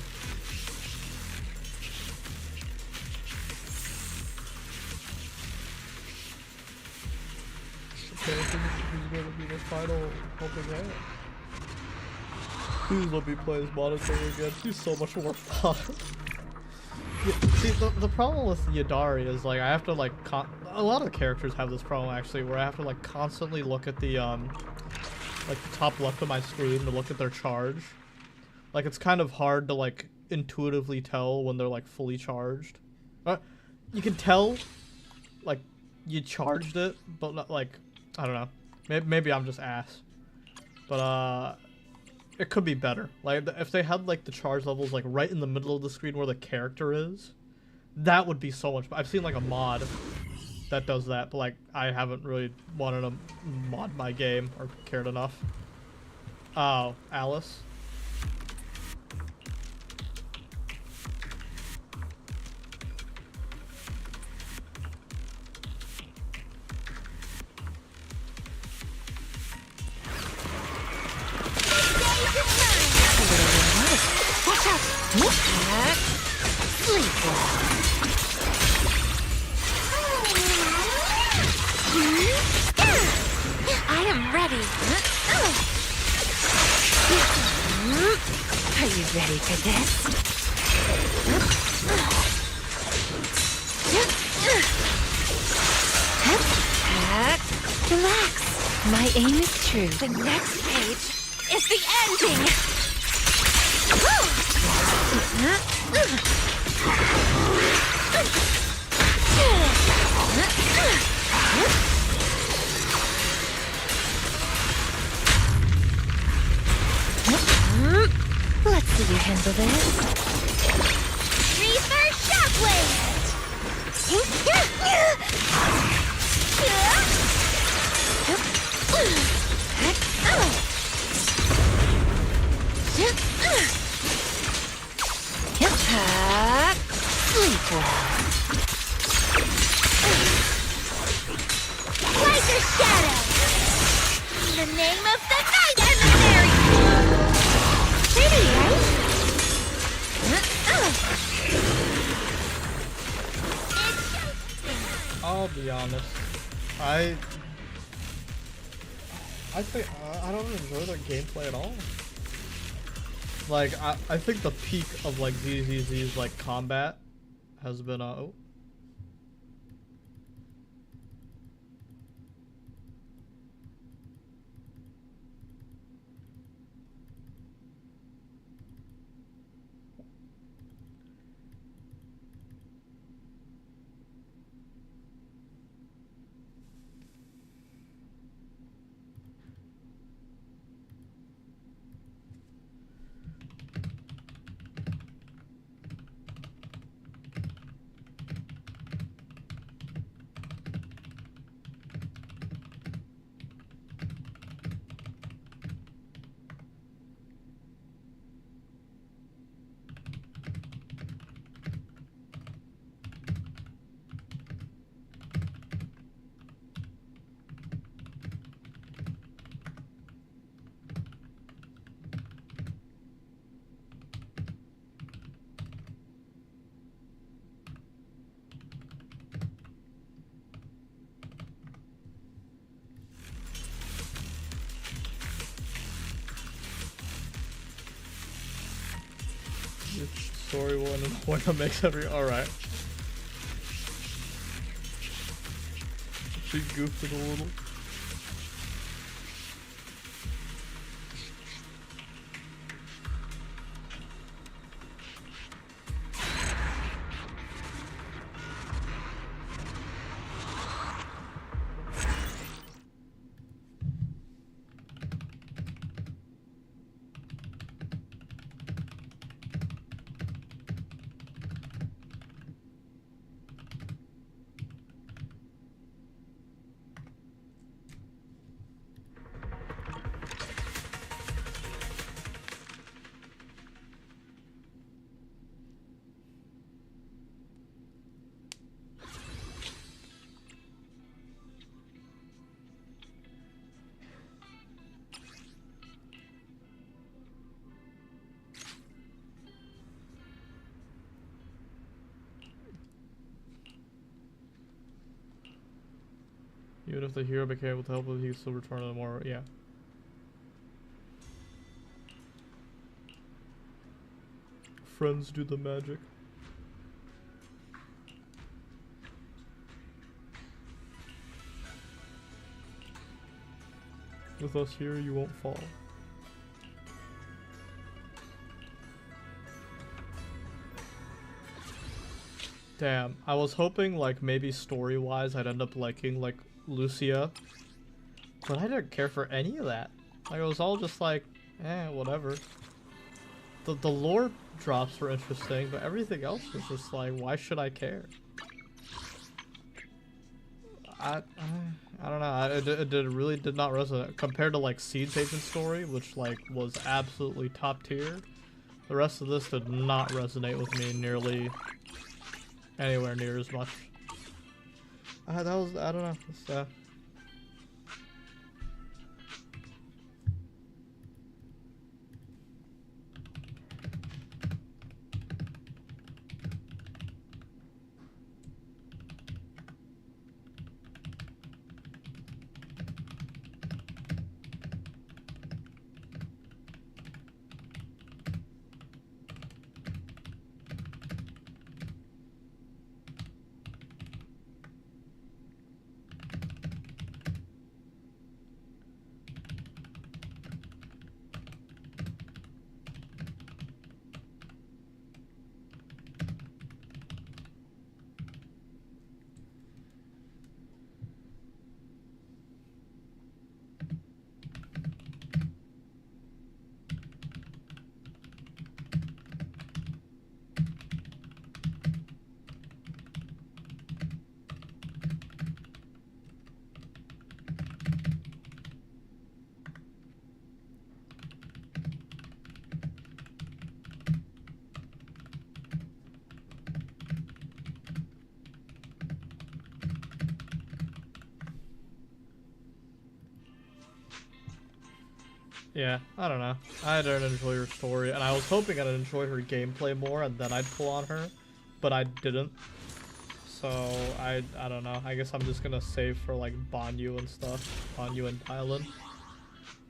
Okay, I think this is gonna be the final helping hand. Please let me play as monitoring again. She's so much more fun. Yeah, see, the problem with Yadari is like I have to like a lot of the characters have this problem actually, where I have to like constantly look at the like the top left of my screen to look at their charge. Like it's kind of hard to like intuitively tell when they're like fully charged. You can tell like you charged it, but not like I don't know. Maybe I'm just ass. But it could be better. Like if they had like the charge levels like right in the middle of the screen where the character is, that would be so much. I've seen like a mod that does that, but like I haven't really wanted to mod my game or cared enough. Oh, Alice. Watch out! Sleepwalk. I am ready. Are you ready for this? Relax. My aim is true. The next page is the ending. Let's see you handle this. Reverse shockwave! Sleepwalk. Like a shadow! In the name of the night emissary! Pretty, right? I'll be honest. I think I don't enjoy their gameplay at all. Like I think the peak of like ZZZ's like combat has been oh. Your story will end in a point that makes every. Alright. She goofed it a little. Even if the hero became able to help him, he could still return to the more. Yeah. Friends do the magic. With us here, you won't fall. Damn, I was hoping like maybe story-wise I'd end up liking like Lucia, but I didn't care for any of that. Like it was all just like, whatever. The lore drops were interesting, but everything else was just like, why should I care? I don't know. It really did not resonate compared to like Seed's Agent story, which like was absolutely top tier. The rest of this did not resonate with me nearly anywhere near as much. That was, I don't know. It's, yeah, I don't know. I didn't enjoy her story, and I was hoping I'd enjoy her gameplay more, and then I'd pull on her, but I didn't. So I don't know. I guess I'm just gonna save for like Banyu and stuff, Banyu and Thailand.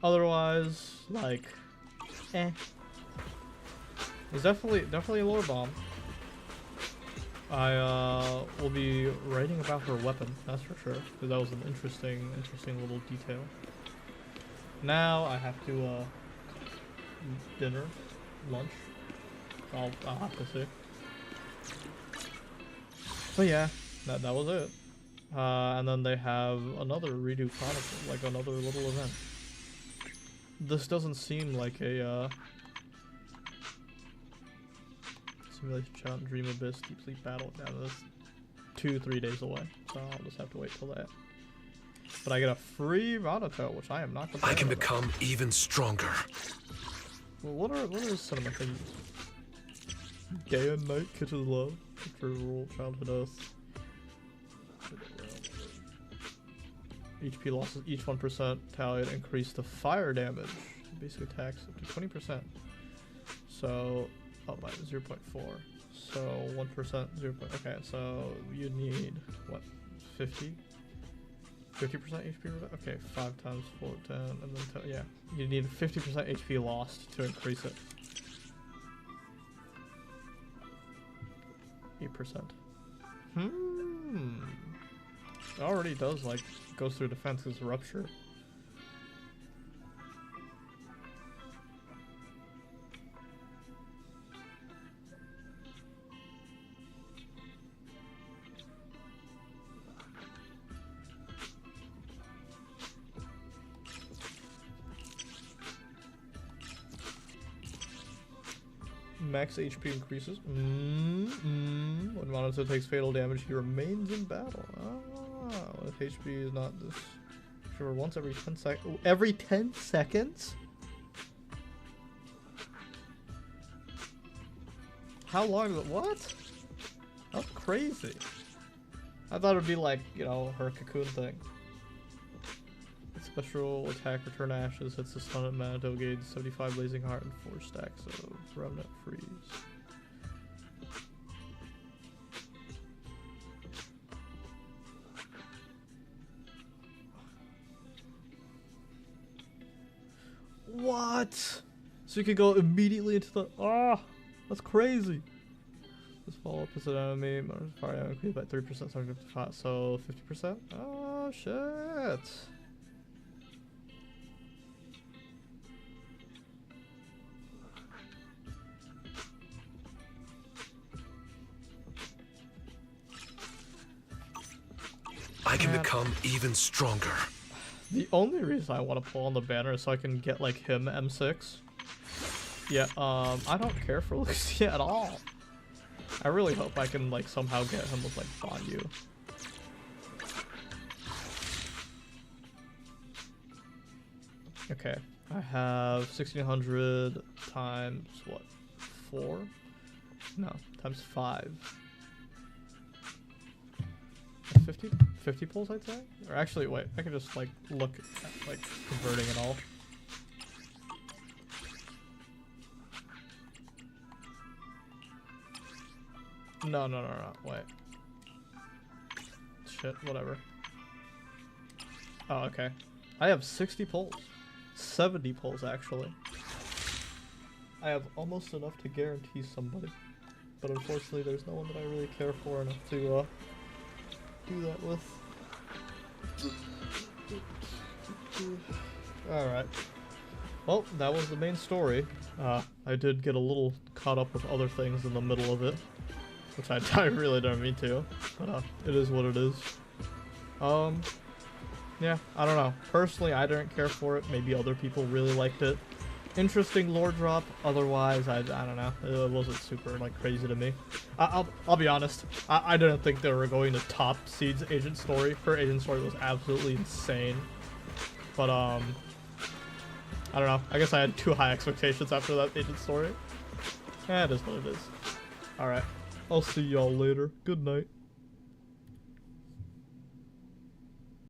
Otherwise, like, It's definitely a lore bomb. I will be writing about her weapon, that's for sure, because that was an interesting little detail. Now I have to dinner, lunch. I'll have to see. But yeah, that was it. And then they have another redo chronicle, like another little event. This doesn't seem like a simulation challenge, dream abyss, deep sleep battle. Yeah, that's 2-3 days away, so I'll just have to wait till that. But I get a free Monotone, which I am not complaining I can about. become even stronger. Well, what are cinema things? Day and night kitchen love. Picture rural childhood oath. HP losses each 1% tallied increase the fire damage. Basic attacks up to 20%. So up by 0.4. So 1%, 0. Okay, so you need what? 50? 50% HP. Okay, 5 times 4, 10, and then yeah, you need 50% HP lost to increase it. 8%. It already does, like, goes through defense's rupture. Max HP increases. When Monotone takes fatal damage, he remains in battle. If HP is not this sure once every 10 seconds. Every 10 seconds? How long is it? What? That's crazy. I thought it would be like, you know, her cocoon thing. Special attack, return ashes, hits the stun at Manito, gauge 75 blazing heart and 4 stacks of remnant freeze. What? So you could go immediately into the that's crazy. This follow-up is an enemy, fire increased by 3%, so 50%? Oh shit. I can become even stronger. The only reason I want to pull on the banner is so I can get like him M6. Yeah, I don't care for Lucia at all. I really hope I can like somehow get him with like Banyu. Okay, I have 1600 times what? 4? No, times 5. 50 pulls, I'd say? Or actually, wait, I can just like look at like converting it all. No, wait. Shit, whatever. Oh, okay. I have 60 pulls. 70 pulls, actually. I have almost enough to guarantee somebody. But unfortunately, there's no one that I really care for enough to, do that with. Alright. Well, that was the main story. I did get a little caught up with other things in the middle of it. Which I really don't mean to. But, it is what it is. Yeah, I don't know. Personally, I didn't care for it. Maybe other people really liked it. Interesting lore drop. Otherwise, I don't know. It wasn't super like crazy to me. I'll be honest. I didn't think they were going to top Seed's Agent Story. Her Agent Story was absolutely insane. But I don't know. I guess I had too high expectations after that Agent Story. It is what it is. All right. I'll see y'all later. Good night.